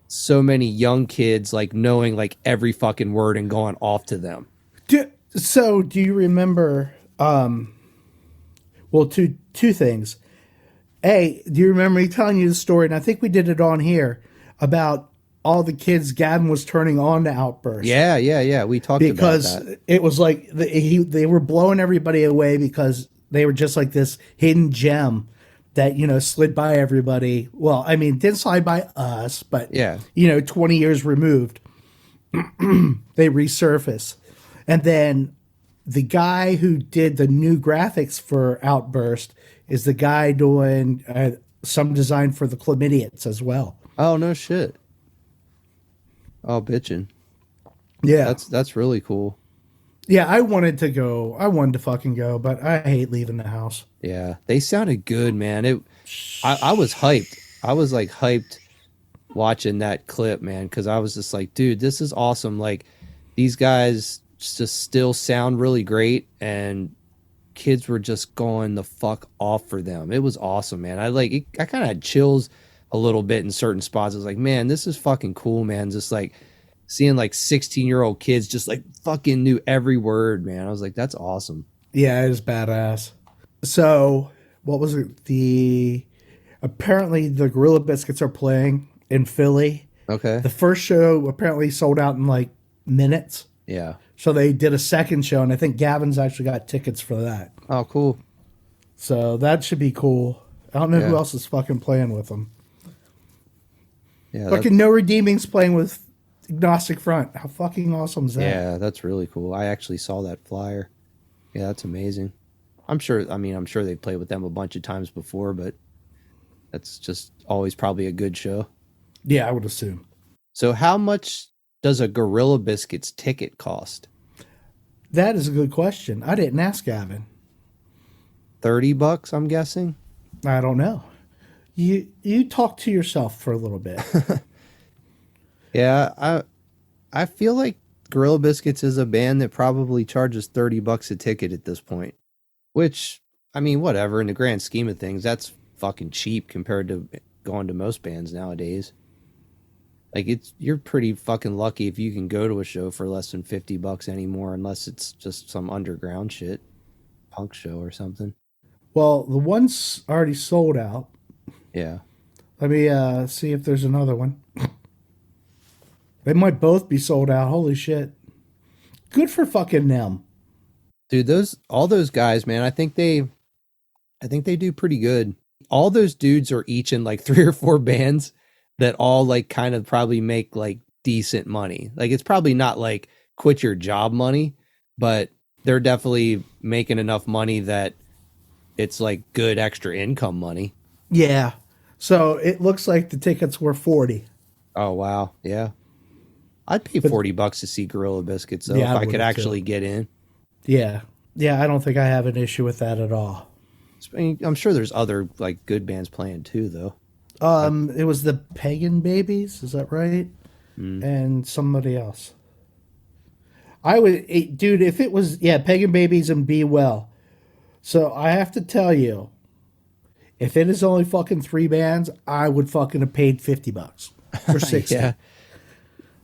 so many young kids like knowing like every fucking word and going off to them. Do you remember? Well, two things. A, do you remember me telling you the story? And I think we did it on here about all the kids Gavin was turning on to Outburst. Yeah. We talked about that. Because it was like they were blowing everybody away because they were just like this hidden gem that, slid by everybody. Well, I mean, didn't slide by us, but, 20 years removed, they resurface. And then the guy who did the new graphics for Outburst is the guy doing some design for the Chlamydians as well. Oh, no shit. Oh, bitchin'. Yeah. That's really cool. Yeah, I wanted to fucking go, but I hate leaving the house. Yeah, they sounded good, man. I was hyped. I was like hyped watching that clip, man, because I was just like, dude, this is awesome. Like, these guys just still sound really great, and kids were just going the fuck off for them. It was awesome, man. I kind of had chills a little bit in certain spots. I was like, man, this is fucking cool, man. Just like seeing like 16-year-old kids just like fucking knew every word, man. I was like, that's awesome. Yeah, it is badass. So, what was it? Apparently the Gorilla Biscuits are playing in Philly. Okay. The first show apparently sold out in like minutes. Yeah. So they did a second show, and I think Gavin's actually got tickets for that. Oh, cool. So that should be cool. I don't know Yeah. who else is fucking playing with them. Yeah. Fucking No Redeeming's playing with Agnostic Front. How fucking awesome is that? Yeah, that's really cool. I actually saw that flyer. Yeah, that's amazing. I'm sure they've played with them a bunch of times before, but that's just always probably a good show. Yeah, I would assume. So how much does a Gorilla Biscuits ticket cost? That is a good question. I didn't ask Gavin. $30, I'm guessing. I don't know. You talk to yourself for a little bit. Yeah, I feel like Gorilla Biscuits is a band that probably charges $30 a ticket at this point. Which, I mean, whatever, in the grand scheme of things, that's fucking cheap compared to going to most bands nowadays. Like, you're pretty fucking lucky if you can go to a show for less than $50 anymore, unless it's just some underground shit, punk show or something. Well, the one's already sold out. Yeah. Let me see if there's another one. They might both be sold out. Holy shit. Good for fucking them. Dude, all those guys, man, I think they do pretty good. All those dudes are each in like 3 or 4 bands that all like kind of probably make like decent money. Like, it's probably not like quit your job money, but they're definitely making enough money that it's like good extra income money. Yeah. So it looks like the tickets were 40. Oh, wow. Yeah. I'd pay $40 to see Gorilla Biscuits though, Yeah, if I I could would actually too. get in. Yeah. Yeah, I don't think I have an issue with that at all. I mean, I'm sure there's other like good bands playing too, though. It was the Pagan Babies, is that right? And somebody else. Dude, if it was, Pagan Babies and Be Well. So I have to tell you, if it is only fucking 3 bands, I would fucking have paid $50 or 60. Yeah.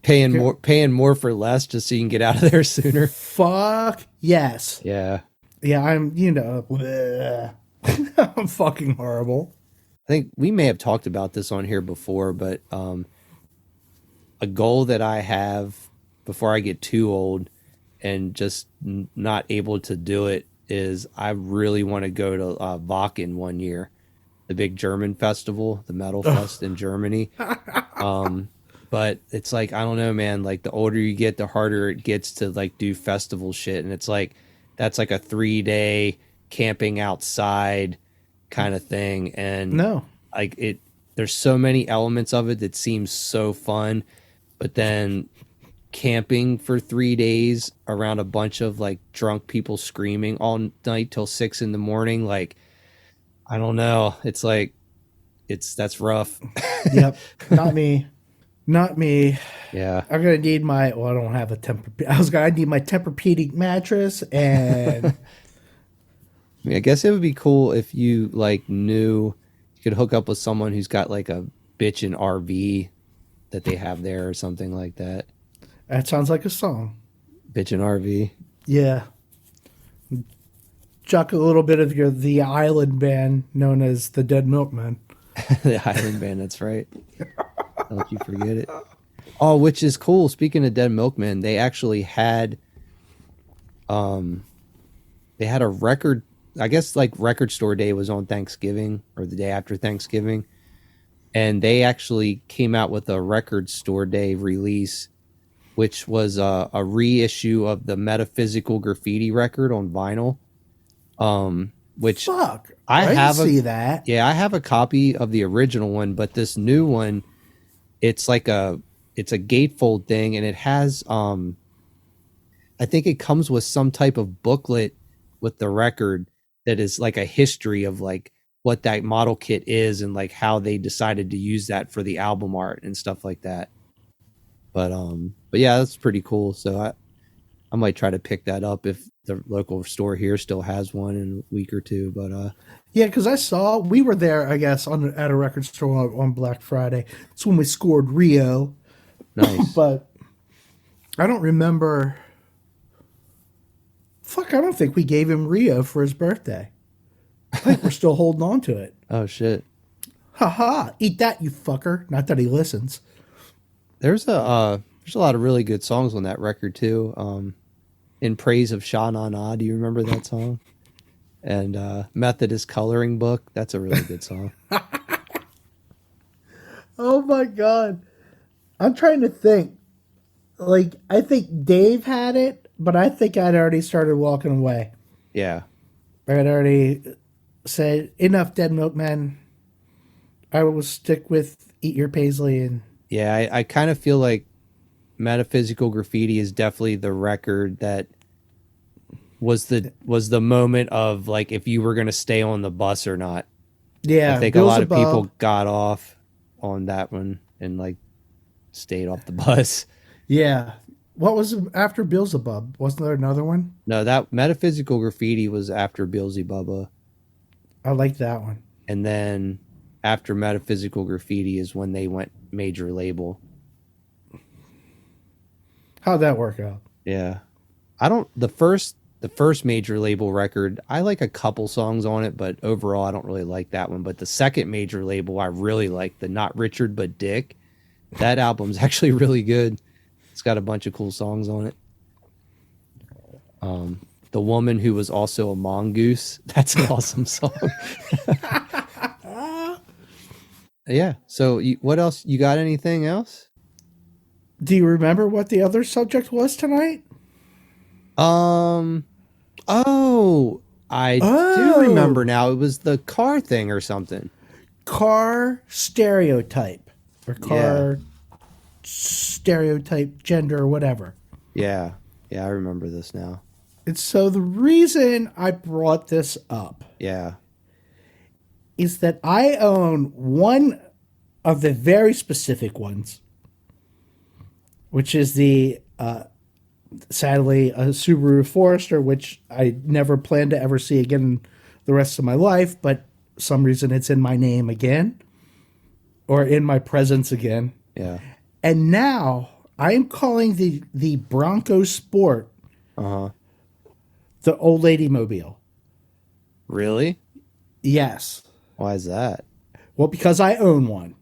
Paying more for less just so you can get out of there sooner. Fuck yes. Yeah. Yeah, I'm, bleh. I'm fucking horrible. I think we may have talked about this on here before, but a goal that I have before I get too old and just not able to do it is I really want to go to Wacken one year, the big German festival, the metal fest in Germany. But it's like, I don't know, man, like the older you get, the harder it gets to like do festival shit. And it's like, that's like a 3-day camping outside kind of thing. And No. like there's so many elements of it that seems so fun, but then camping for 3 days around a bunch of like drunk people screaming all night till 6 a.m, like, I don't know. It's like, that's rough. Yep. Not me. Not me. Yeah. I'm gonna need I don't have a I need my Tempur-Pedic mattress and I mean, I guess it would be cool if you like knew you could hook up with someone who's got like a bitchin' RV that they have there or something like that. that sounds like a song. Bitchin' RV. Yeah. Chuck a little bit of the island band known as the Dead Milkmen. The Highland Band, that's right. Don't you forget it. Oh, which is cool. Speaking of Dead Milkmen, they actually had a record, I guess like Record Store Day was on Thanksgiving or the day after Thanksgiving. And they actually came out with a Record Store Day release, which was a reissue of the Metaphysical Graffiti record on vinyl. Which Fuck. I didn't see that. Yeah, I have a copy of the original one, but this new one, it's a gatefold thing, and it has I think it comes with some type of booklet with the record that is like a history of like what that model kit is and like how they decided to use that for the album art and stuff like that. But yeah, that's pretty cool. So I might try to pick that up if the local store here still has one in a week or two. But Yeah, because we were there, I guess, at a record store on Black Friday. It's when we scored Rio, nice. but I don't remember. Fuck, I don't think we gave him Rio for his birthday. I think we're still holding on to it. Oh shit. Ha, eat that, you fucker. Not that he listens. There's a lot of really good songs on that record too. In Praise of Sha Na Na, do you remember that song? And Methodist Coloring Book, that's a really good song. Oh my god. I'm trying to think. Like, I think Dave had it, but I think I'd already started walking away. Yeah. I'd already said, enough Dead Milkmen. I will stick with Eat Your Paisley. And Yeah, I kind of feel like Metaphysical Graffiti is definitely the record that was the moment of like if you were going to stay on the bus or not. yeah, I think a lot of people got off on that one and like stayed off the bus. Yeah. What was after Beelzebub? Wasn't there another one? No, that Metaphysical Graffiti was after Beelzebubba. I like that one. And then after Metaphysical Graffiti is when they went major label. How'd that work out? Yeah. The first major label record, I like a couple songs on it, but overall I don't really like that one. But the second major label I really like, the Not Richard But Dick. That album's actually really good. It's got a bunch of cool songs on it. The Woman Who Was Also a Mongoose, that's an awesome song. Yeah. So what else? You got anything else? Do you remember what the other subject was tonight? I do remember now. It was the car thing or something. Car stereotype. Or car stereotype gender or whatever. Yeah. Yeah, I remember this now. And so the reason I brought this up Yeah. is that I own one of the very specific ones, which is the, sadly, a Subaru Forester, which I never plan to ever see again the rest of my life, but some reason it's in my name again, or in my presence again. Yeah. And now I am calling the Bronco Sport the old lady mobile. Really? Yes. Why is that? Well, because I own one.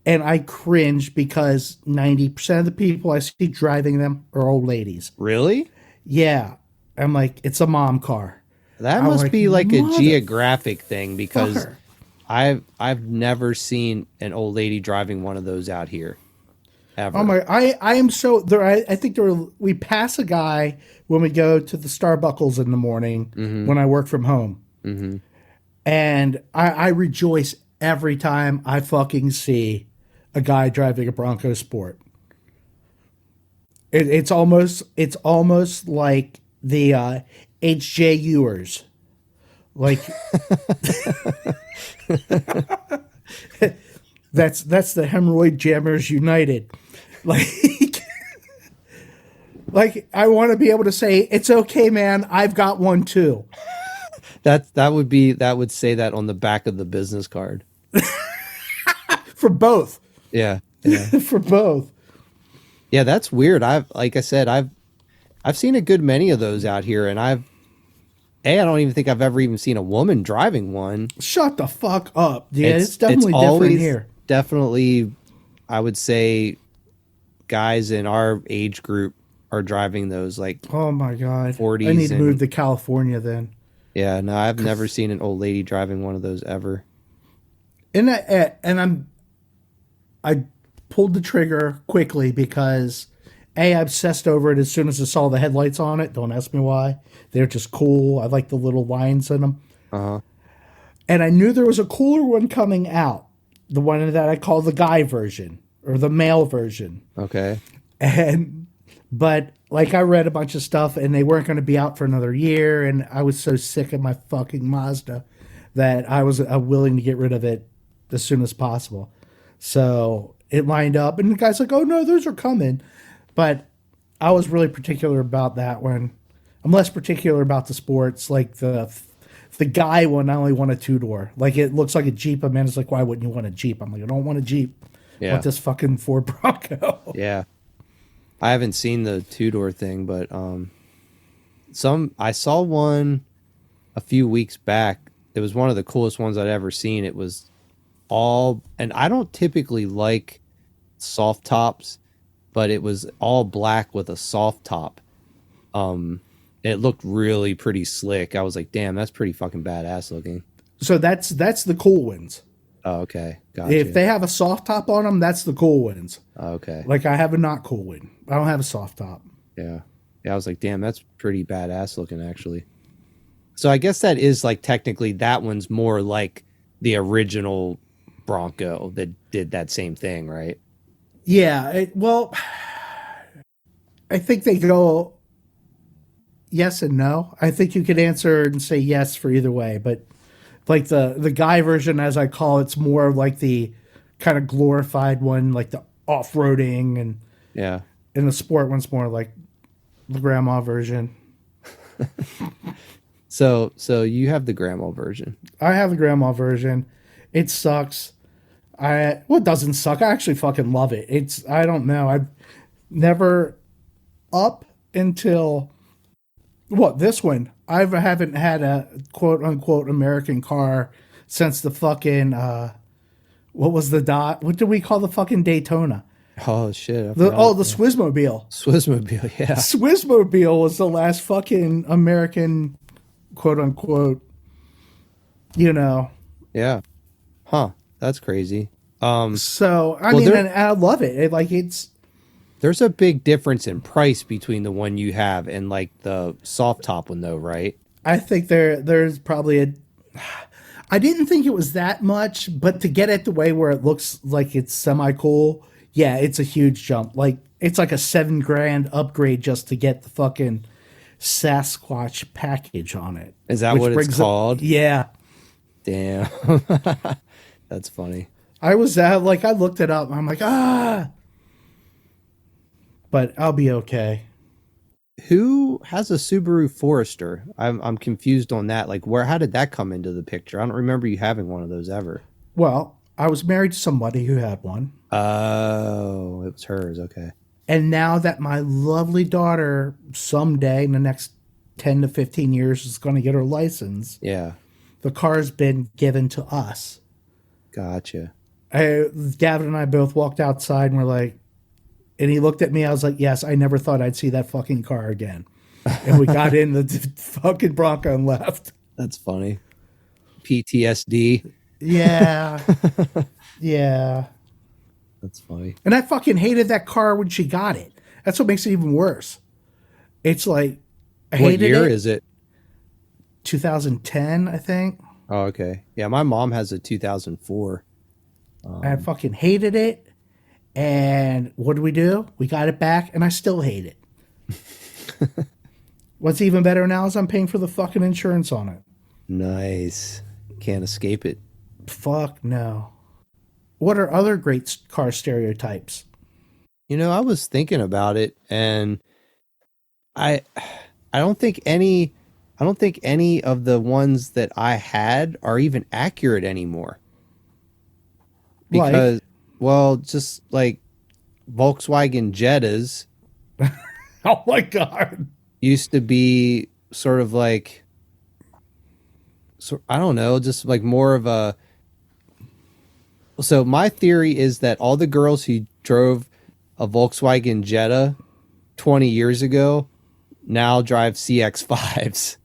And I cringe because 90% of the people I see driving them are old ladies. Really? Yeah. I'm like, it's a mom car. That must be like a geographic thing because I've never seen an old lady driving one of those out here. Ever. Oh my! I am so there. I think we pass a guy when we go to the Starbuckles in the morning when I work from home, and I rejoice every time I fucking see a guy driving a Bronco Sport. It's almost like the HJUers, like that's the Hemorrhoid Jammers United. Like I want to be able to say, it's okay, man, I've got one too. That would say that on the back of the business card. For both. Yeah. For both. Yeah, that's weird. I've seen a good many of those out here, and I don't even think I've ever even seen a woman driving one. Shut the fuck up. Yeah, it's definitely different here. Definitely, I would say guys in our age group are driving those like oh my god 40s. I need to move to California then. Yeah, no, I've never seen an old lady driving one of those ever. And I pulled the trigger quickly because I obsessed over it as soon as I saw the headlights on it. Don't ask me why. They're just cool. I like the little lines in them. And I knew there was a cooler one coming out. The one that I call the guy version or the male version. Okay. But like I read a bunch of stuff and they weren't going to be out for another year. And I was so sick of my fucking Mazda that I was willing to get rid of it as soon as possible. So it lined up and the guy's like, oh no, those are coming. But I was really particular about that one. I'm less particular about the sports. Like the guy one, I only want a two door. Like it looks like a Jeep. A man is like, why wouldn't you want a Jeep? I'm like, I don't want a Jeep. I Yeah. want this fucking Ford Bronco. Yeah. I haven't seen the two-door thing, but I saw one a few weeks back. It was one of the coolest ones I'd ever seen. It was all, and I don't typically like soft tops, but it was all black with a soft top. It looked really pretty slick. I was like, damn, that's pretty fucking badass looking. So that's the cool ones. Oh, okay. Gotcha. If they have a soft top on them, that's the cool ones. Oh, okay. Like I have a not cool one. I don't have a soft top. Yeah. Yeah, I was like, damn, that's pretty badass looking actually. So I guess that is like technically that one's more like the original Bronco that did that same thing, right? Yeah. Well, I think they go yes and no. I think you could answer and say yes for either way, but like the guy version, as I call it's more like the kind of glorified one, like the off-roading, Yeah. and the sport one's more like the grandma version. So you have the grandma version. I have the grandma version. It sucks. It doesn't suck. I actually fucking love it. I don't know. I've never up until this one. I haven't had a quote unquote American car since the fucking what was the dot? What did we call the fucking Daytona? Oh shit. The Swissmobile. Swissmobile, yeah. Swissmobile was the last fucking American quote unquote, Yeah. Huh. That's crazy. So I mean, and I love it. There's a big difference in price between the one you have and like the soft top one though, right? I think there's probably I didn't think it was that much, but to get it the way where it looks like it's semi cool, yeah, it's a huge jump. Like it's like a $7,000 upgrade just to get the fucking Sasquatch package on it. Is that what it's called? Yeah. Damn. That's funny. I was I looked it up and I'm like, but I'll be okay. Who has a Subaru Forester? I'm confused on that. Like, how did that come into the picture? I don't remember you having one of those ever. Well, I was married to somebody who had one. Oh, it was hers. Okay. And now that my lovely daughter someday in the next 10 to 15 years is going to get her license, Yeah. the car's been given to us. Gotcha. Gavin and I both walked outside and we're like, and he looked at me. I was like, yes, I never thought I'd see that fucking car again. And we got in the fucking Bronco and left. That's funny. PTSD. Yeah. Yeah. That's funny. And I fucking hated that car when she got it. That's what makes it even worse. It's like, I What hated year it. is it? 2010, I think. Oh, okay. Yeah, my mom has a 2004. I fucking hated it. And what do? We got it back, and I still hate it. What's even better now is I'm paying for the fucking insurance on it. Nice. Can't escape it. Fuck no. What are other great car stereotypes? I was thinking about it, and I don't think any of the ones that I had are even accurate anymore. Because, well, just like Volkswagen Jettas. Oh my God. Used to be sort of like, I don't know, just like more of a. So my theory is that all the girls who drove a Volkswagen Jetta 20 years ago now drive CX-5s.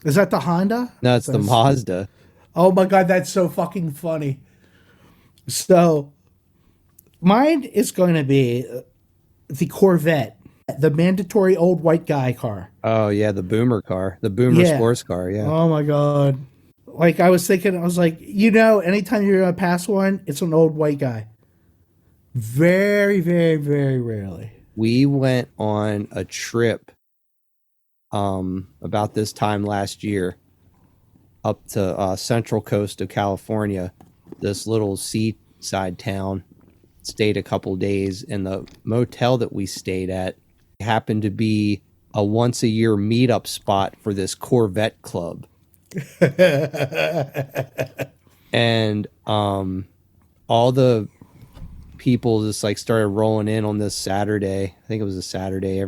Is that the Honda? No, it's the Mazda. Oh my God, that's so fucking funny. So mine is going to be the Corvette, the mandatory old white guy car. Oh yeah, the Boomer car, the Boomer sports car. Yeah. Oh my God. Like I was thinking, I was like, anytime you're going to pass one, it's an old white guy. Very, very, very rarely. We went on a trip about this time last year up to Central Coast of California, this little seaside town. Stayed a couple days, and the motel that we stayed at happened to be a once a year meetup spot for this Corvette club. And all the people just like started rolling in on this Saturday. I think it was a Saturday.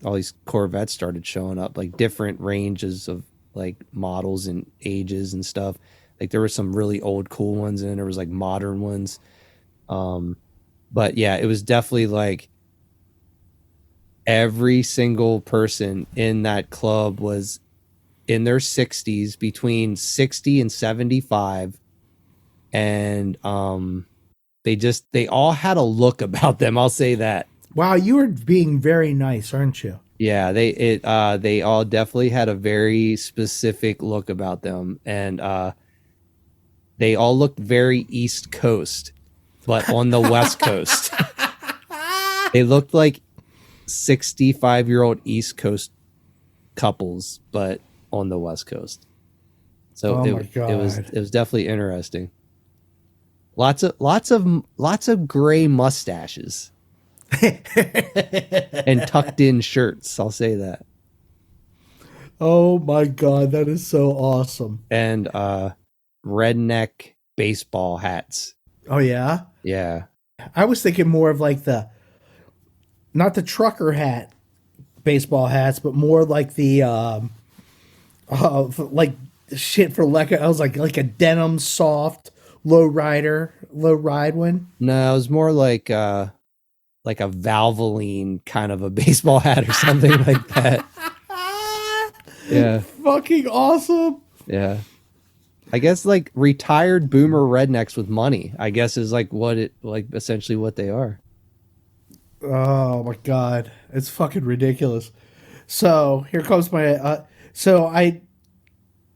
All these Corvettes started showing up, like different ranges of like models and ages and stuff. Like there were some really old cool ones and there was like modern ones. But yeah, it was definitely like every single person in that club was in their 60s, between 60 and 75. And they all had a look about them. I'll say that. Wow, you are being very nice, aren't you? Yeah, they all definitely had a very specific look about them, and they all looked very East Coast, but on the West Coast. They looked like 65-year-old East Coast couples, but on the West Coast. So it was definitely interesting. Lots of gray mustaches and tucked in shirts. I'll say that. Oh my God, that is so awesome. And redneck baseball hats. Oh yeah? Yeah. I was thinking more of like not the trucker hat baseball hats, but more like the like shit for like I was like a denim soft low ride one. No, it was more like a Valvoline kind of a baseball hat or something like that. Yeah. Fucking awesome. Yeah. I guess like retired boomer rednecks with money, I guess is like essentially what they are. Oh my God. It's fucking ridiculous. So here comes my,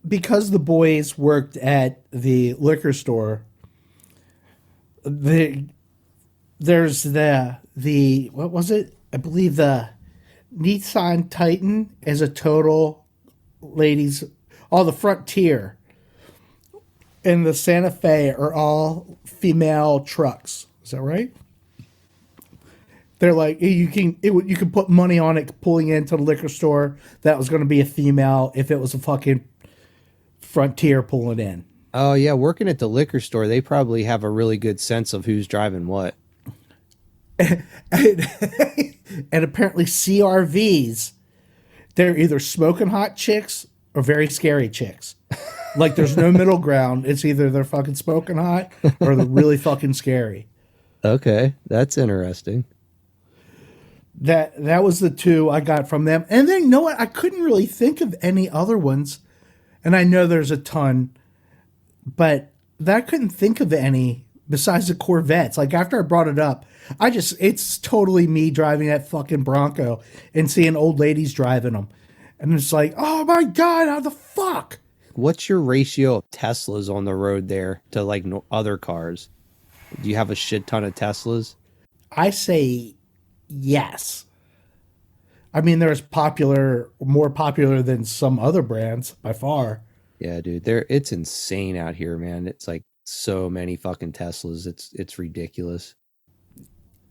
because the boys worked at the liquor store, there's the what was it? I believe the Nissan Titan is a total ladies, all the Frontier and the Santa Fe are all female trucks. Is that right? They're like you can put money on it pulling into the liquor store that was going to be a female if it was a fucking Frontier pulling in. Oh yeah, working at the liquor store, they probably have a really good sense of who's driving what. And apparently CRVs, they're either smoking hot chicks or very scary chicks. Like there's no middle ground. It's either they're fucking smoking hot or they're really fucking scary. Okay, that's interesting. That was the two I got from them. And then you know what? I couldn't really think of any other ones. And I know there's a ton, but I couldn't think of any besides the Corvettes. Like after I brought it up, it's totally me driving that fucking Bronco and seeing old ladies driving them. And it's like, oh my God, how the fuck? What's your ratio of Teslas on the road there to like other cars? Do you have a shit ton of Teslas? I say yes. I mean, there's more popular than some other brands by far. Yeah, dude, it's insane out here, man. It's like so many fucking Teslas. It's ridiculous.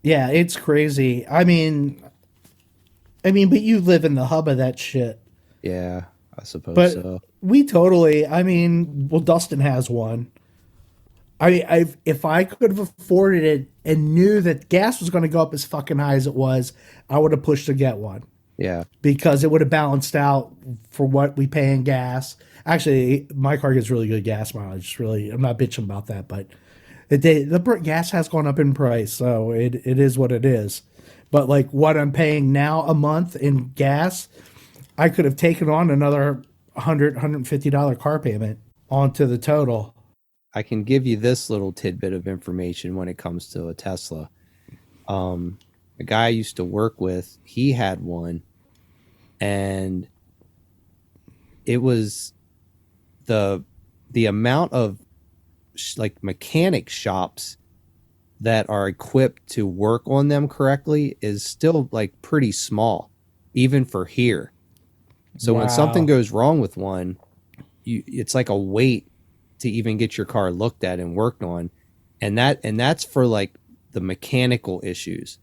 Yeah, it's crazy. I mean, but you live in the hub of that shit. Yeah, I suppose so. We totally. I mean, well, Dustin has one. If I could have afforded it and knew that gas was going to go up as fucking high as it was, I would have pushed to get one. Yeah, because it would have balanced out for what we pay in gas. Actually, my car gets really good gas mileage. Really, I'm not bitching about that, but the gas has gone up in price, so it is what it is. But like what I'm paying now a month in gas, I could have taken on another $150 car payment onto the total. I can give you this little tidbit of information when it comes to a Tesla. A guy I used to work with, he had one, and it was the amount of like mechanic shops that are equipped to work on them correctly is still like pretty small, even for here. So when something goes wrong with one, it's like a wait to even get your car looked at and worked on, and that's for like the mechanical issues.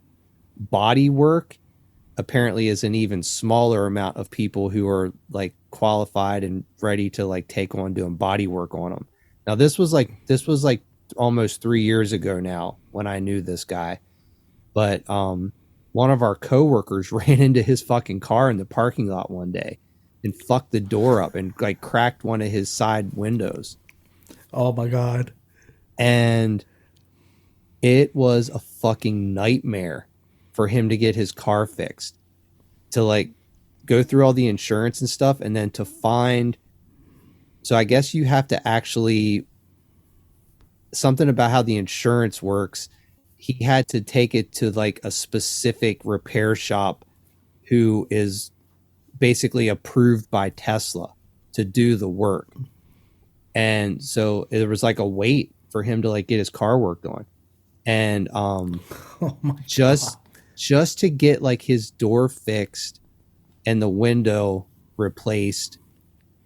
Body work apparently is an even smaller amount of people who are like qualified and ready to like take on doing body work on them. Now this was like almost 3 years ago now when I knew this guy. But one of our coworkers ran into his fucking car in the parking lot one day and fucked the door up and like cracked one of his side windows. Oh my God. And it was a fucking nightmare for him to get his car fixed, to like go through all the insurance and stuff, and then to find. So I guess you have to actually, something about how the insurance works. He had to take it to like a specific repair shop who is basically approved by Tesla to do the work. And so there was like a wait for him to like get his car worked on. And Oh my just God. just to get like his door fixed and the window replaced,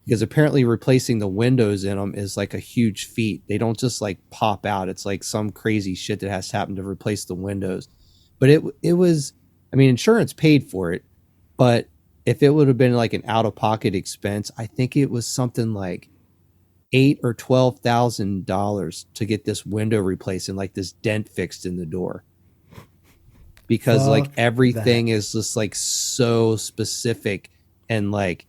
because apparently replacing the windows in them is like a huge feat. They don't just like pop out. It's like some crazy shit that has to happen to replace the windows. But it was, I mean, insurance paid for it, but if it would have been like an out of pocket expense, I think it was something like $8,000 or $12,000 to get this window replaced and like this dent fixed in the door. Because Fuck like everything that. is just like so specific, and like,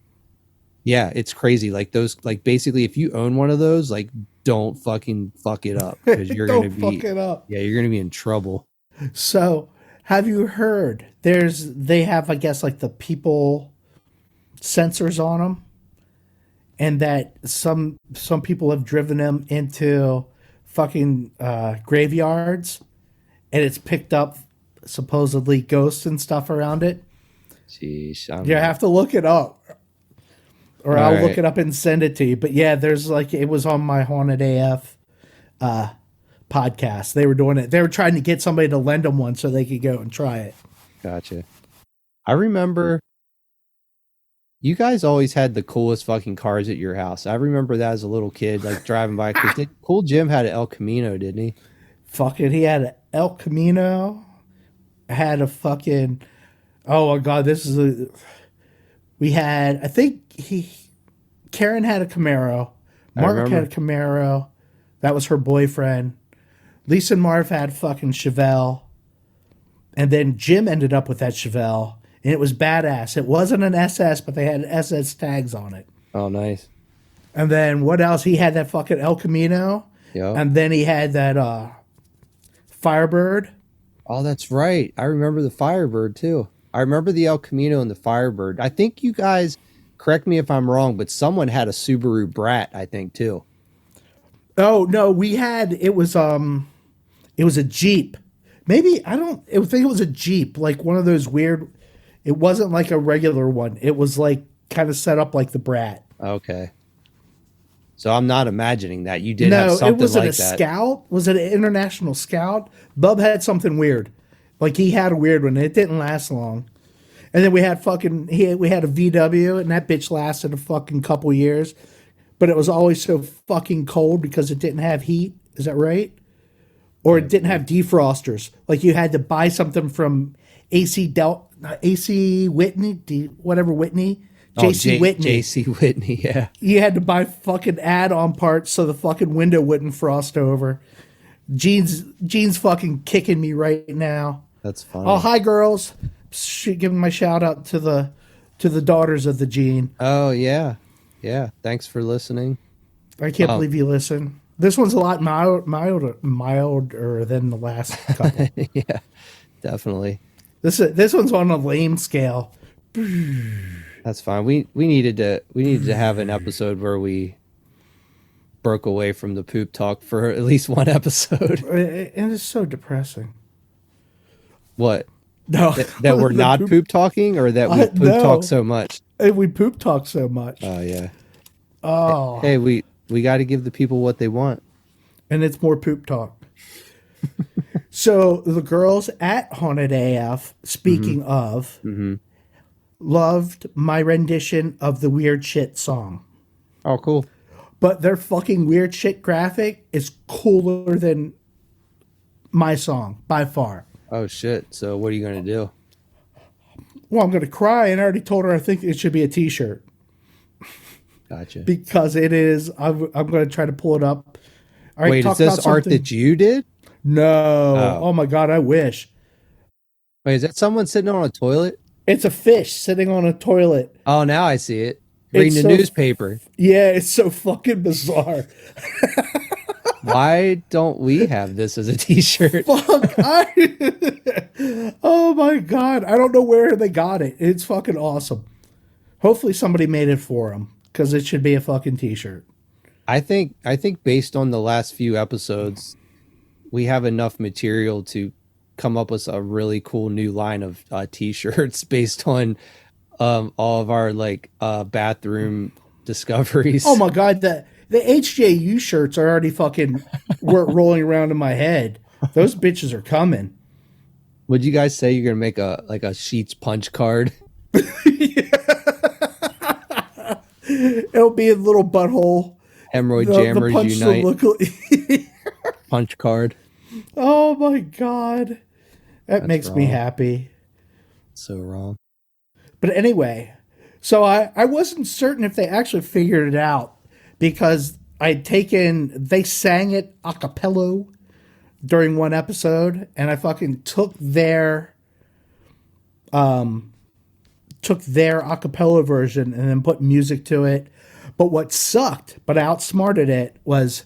yeah, it's crazy. Like those, like basically if you own one of those, like don't fucking fuck it up, because you're Don't going to be, fuck it up. yeah, you're going to be in trouble. So, have you heard? They have, I guess, like the people sensors on them, and that some people have driven them into fucking graveyards, and it's picked up supposedly ghosts and stuff around it. Jeez. You have to look it up, or All I'll right. look it up and send it to you. But yeah, there's like, it was on my Haunted AF podcast. They were doing it. They were trying to get somebody to lend them one so they could go and try it. Gotcha. I remember you guys always had the coolest fucking cars at your house. I remember that as a little kid, like driving by. Because Cool Jim had an El Camino, didn't he? Fucking, he had an El Camino, had a fucking, oh my God, we had, I think Karen had a Camaro, Mark had a Camaro, that was her boyfriend, Lisa and Marv had fucking Chevelle, and then Jim ended up with that Chevelle, and it was badass. It wasn't an SS, but they had SS tags on it. Oh, nice. And then what else? He had that fucking El Camino, Yeah. and then he had that Firebird. Oh, that's right. I remember the Firebird too. I remember the El Camino and the Firebird. I think you guys, correct me if I'm wrong, but someone had a Subaru Brat, I think too. Oh no, it was a Jeep. Maybe I think it was a Jeep, like one of those weird. It wasn't like a regular one. It was like kind of set up like the Brat. Okay. So I'm not imagining that. You did have No, something it wasn't like a that. Scout. Was it an International Scout? Bub had something weird. Like he had a weird one. It didn't last long. And then we had a VW, and that bitch lasted a fucking couple years. But it was always so fucking cold because it didn't have heat. Is that right? Or it didn't have defrosters. Like you had to buy something from AC Whitney, whatever Whitney. JC Whitney. JC Whitney, yeah. You had to buy fucking add-on parts so the fucking window wouldn't frost over. Jean's fucking kicking me right now. That's funny. Oh, hi girls. Giving my shout out to the daughters of the Jean. Oh, yeah. Yeah. Thanks for listening. I can't believe you listen. This one's a lot milder than the last couple. Yeah, definitely. This one's on a lame scale. That's fine. We needed to have an episode where we broke away from the poop talk for at least one episode. And it's so depressing. What? No, That we're not poop talking, or that we poop talk so much? We poop talk so much. Oh yeah. Oh, Hey, we got to give the people what they want. and it's more poop talk. So the girls at Haunted AF, speaking of, loved my rendition of the Weird Shit song. Oh, cool. But their fucking Weird Shit graphic is cooler than my song by far. Oh shit. So what are you gonna do? Well, I'm going to cry, and I already told her I think it should be a T-shirt Gotcha. because it is. I'm going to try to pull it up. All right, Wait, talk is this about art something- that you did? No. Oh my God, I wish. Wait, is that someone sitting on a toilet? It's a fish sitting on a toilet. Oh, now I see it. Reading the so- newspaper. Yeah, it's so fucking bizarre. Why don't we have this as a T-shirt? Fuck. Oh my God. I don't know where they got it. It's fucking awesome. Hopefully somebody made it for them because it should be a fucking T-shirt. I think based on the last few episodes, we have enough material to come up with a really cool new line of T-shirts based on all of our bathroom discoveries. Oh my God. The HJU shirts are already fucking rolling around in my head. Those bitches are coming. Would you guys say you're gonna make a Sheets punch card? It'll be a little butthole. Hemorrhoid The Jammers punch Unite will look punch card. Oh my God. That That's makes me wrong. happy. So wrong. But anyway, so I wasn't certain if they actually figured it out because they sang it a cappella during one episode, and I fucking took their a cappella version and then put music to it. But what sucked, but I outsmarted it, was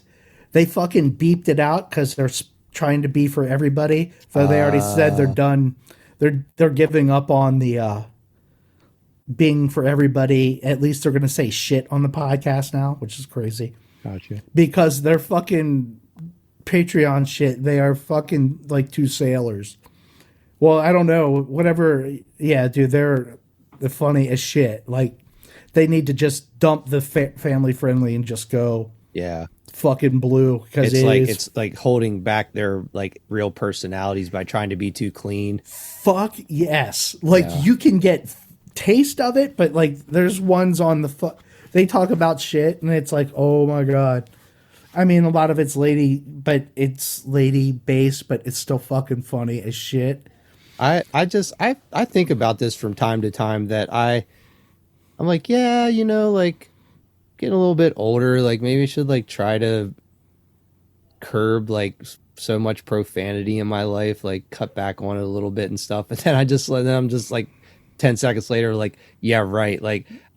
they fucking beeped it out because they're trying to be for everybody. So they already said they're done. They're giving up on the being for everybody. At least they're going to say shit on the podcast now, which is crazy. Gotcha. Because They're fucking Patreon shit. They are fucking like two sailors. Well, I don't know. Whatever. Yeah, dude, they're funny as shit. Like, they need to just dump the family friendly and just go yeah. fucking blue because It's like holding back their real personalities by trying to be too clean. fuck yes. Like, you can get taste of it, but like there's ones on they talk about shit and it's like, oh my God. I mean, a lot of it's lady based, but it's still fucking funny as shit. I think about this from time to time that I'm like, yeah, getting a little bit older, like maybe I should try to curb so much profanity in my life, cut back on it a little bit and stuff. But then I'm just 10 seconds later, yeah, right.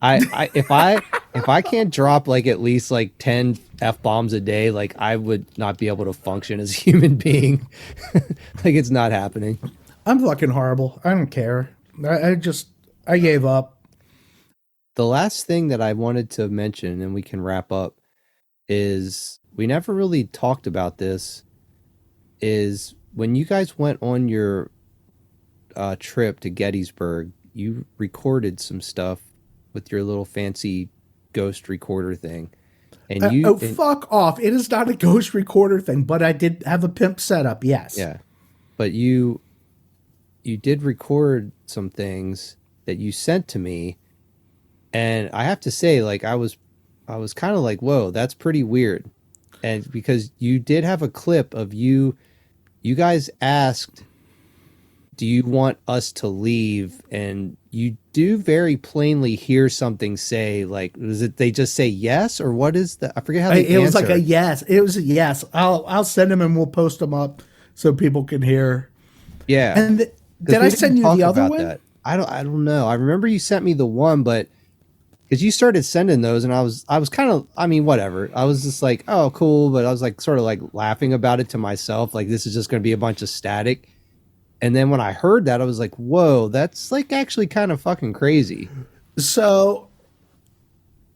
If I can't drop at least 10 F-bombs a day, I would not be able to function as a human being. It's not happening. I'm fucking horrible. I don't care. I gave up. The last thing that I wanted to mention, and we can wrap up, is we never really talked about this, is when you guys went on your trip to Gettysburg, you recorded some stuff with your little fancy ghost recorder thing. And fuck off. It is not a ghost recorder thing, but I did have a pimp setup, yes. Yeah. But you did record some things that you sent to me, and I have to say, I was kind of like, whoa, that's pretty weird. And because you did have a clip of you guys asked, do you want us to leave? And you do very plainly hear something say, was it they just say yes, or what is that? I forget how they It was answer. like a yes. It was a yes. I'll send them and we'll post them up so people can hear. Yeah. And did I send you the other one? That. I don't know. I remember you sent me the one, but because you started sending those, and I was kind of, whatever. I was just like, oh, cool, but I was sort of laughing about it to myself, this is just going to be a bunch of static. And then when I heard that, I was like, whoa, that's actually kind of fucking crazy. So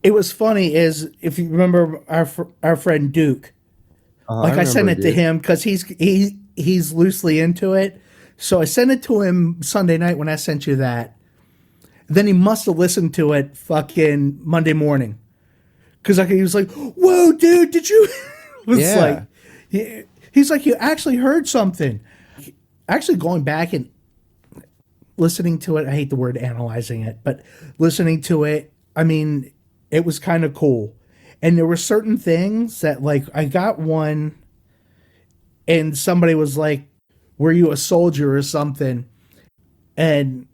it was funny is if you remember our friend Duke, I sent it to him because he's loosely into it. So I sent it to him Sunday night when I sent you that. Then he must have listened to it fucking Monday morning. Because he was like, whoa, dude, did you? He's like, you actually heard something. Actually going back and listening to it, I hate the word analyzing it, but listening to it, it was kind of cool. And there were certain things that I got one and somebody was like, were you a soldier or something? And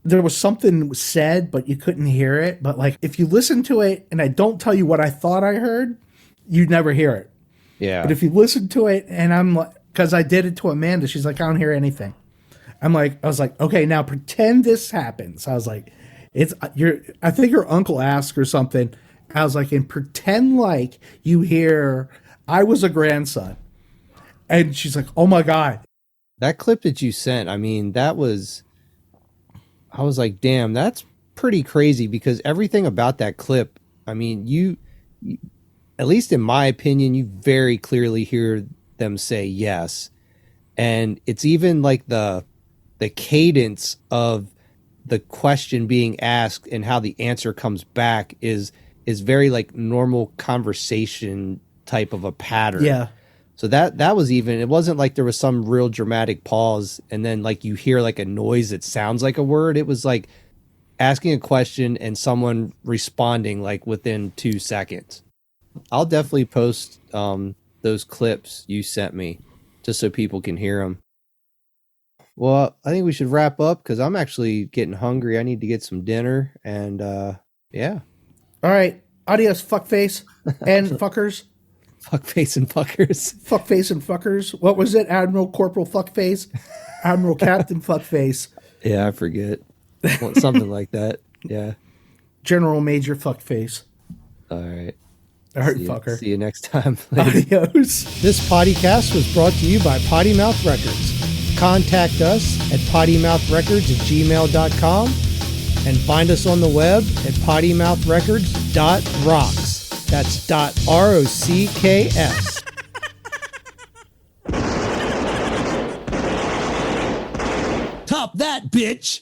there was something said, but you couldn't hear it. But like, if you listen to it and I don't tell you what I thought I heard, you'd never hear it. Yeah. But if you listen to it and I'm like, because I did it to Amanda, she's like, I don't hear anything. I was like, okay, now pretend this happens. I was like, I think your uncle asked or something. I was like, and pretend like you hear, I was a grandson. And she's like, oh my God. That clip that you sent, I mean, I was like, damn, that's pretty crazy, because everything about that clip, I mean, you at least in my opinion, you very clearly hear them say yes. And it's even like the cadence of the question being asked and how the answer comes back is very like normal conversation type of a pattern. Yeah. So that was even, it wasn't like there was some real dramatic pause and then like you hear like a noise that sounds like a word. It was like asking a question and someone responding like within 2 seconds. I'll definitely post those clips you sent me just so people can hear them. Well, I think we should wrap up because I'm actually getting hungry. I need to get some dinner, and yeah. All right. Adios, fuckface and fuckers. Fuckface and fuckers. Fuckface and fuckers. What was it? Admiral Corporal Fuckface? Admiral Captain Fuckface. Yeah, I forget. Something like that. Yeah. General Major Fuckface. All right. All right, fucker. See you next time. Adios. This podcast was brought to you by Potty Mouth Records. Contact us at pottymouthrecords@gmail.com and find us on the web at pottymouthrecords.rocks. That's .rocks. Top that, bitch!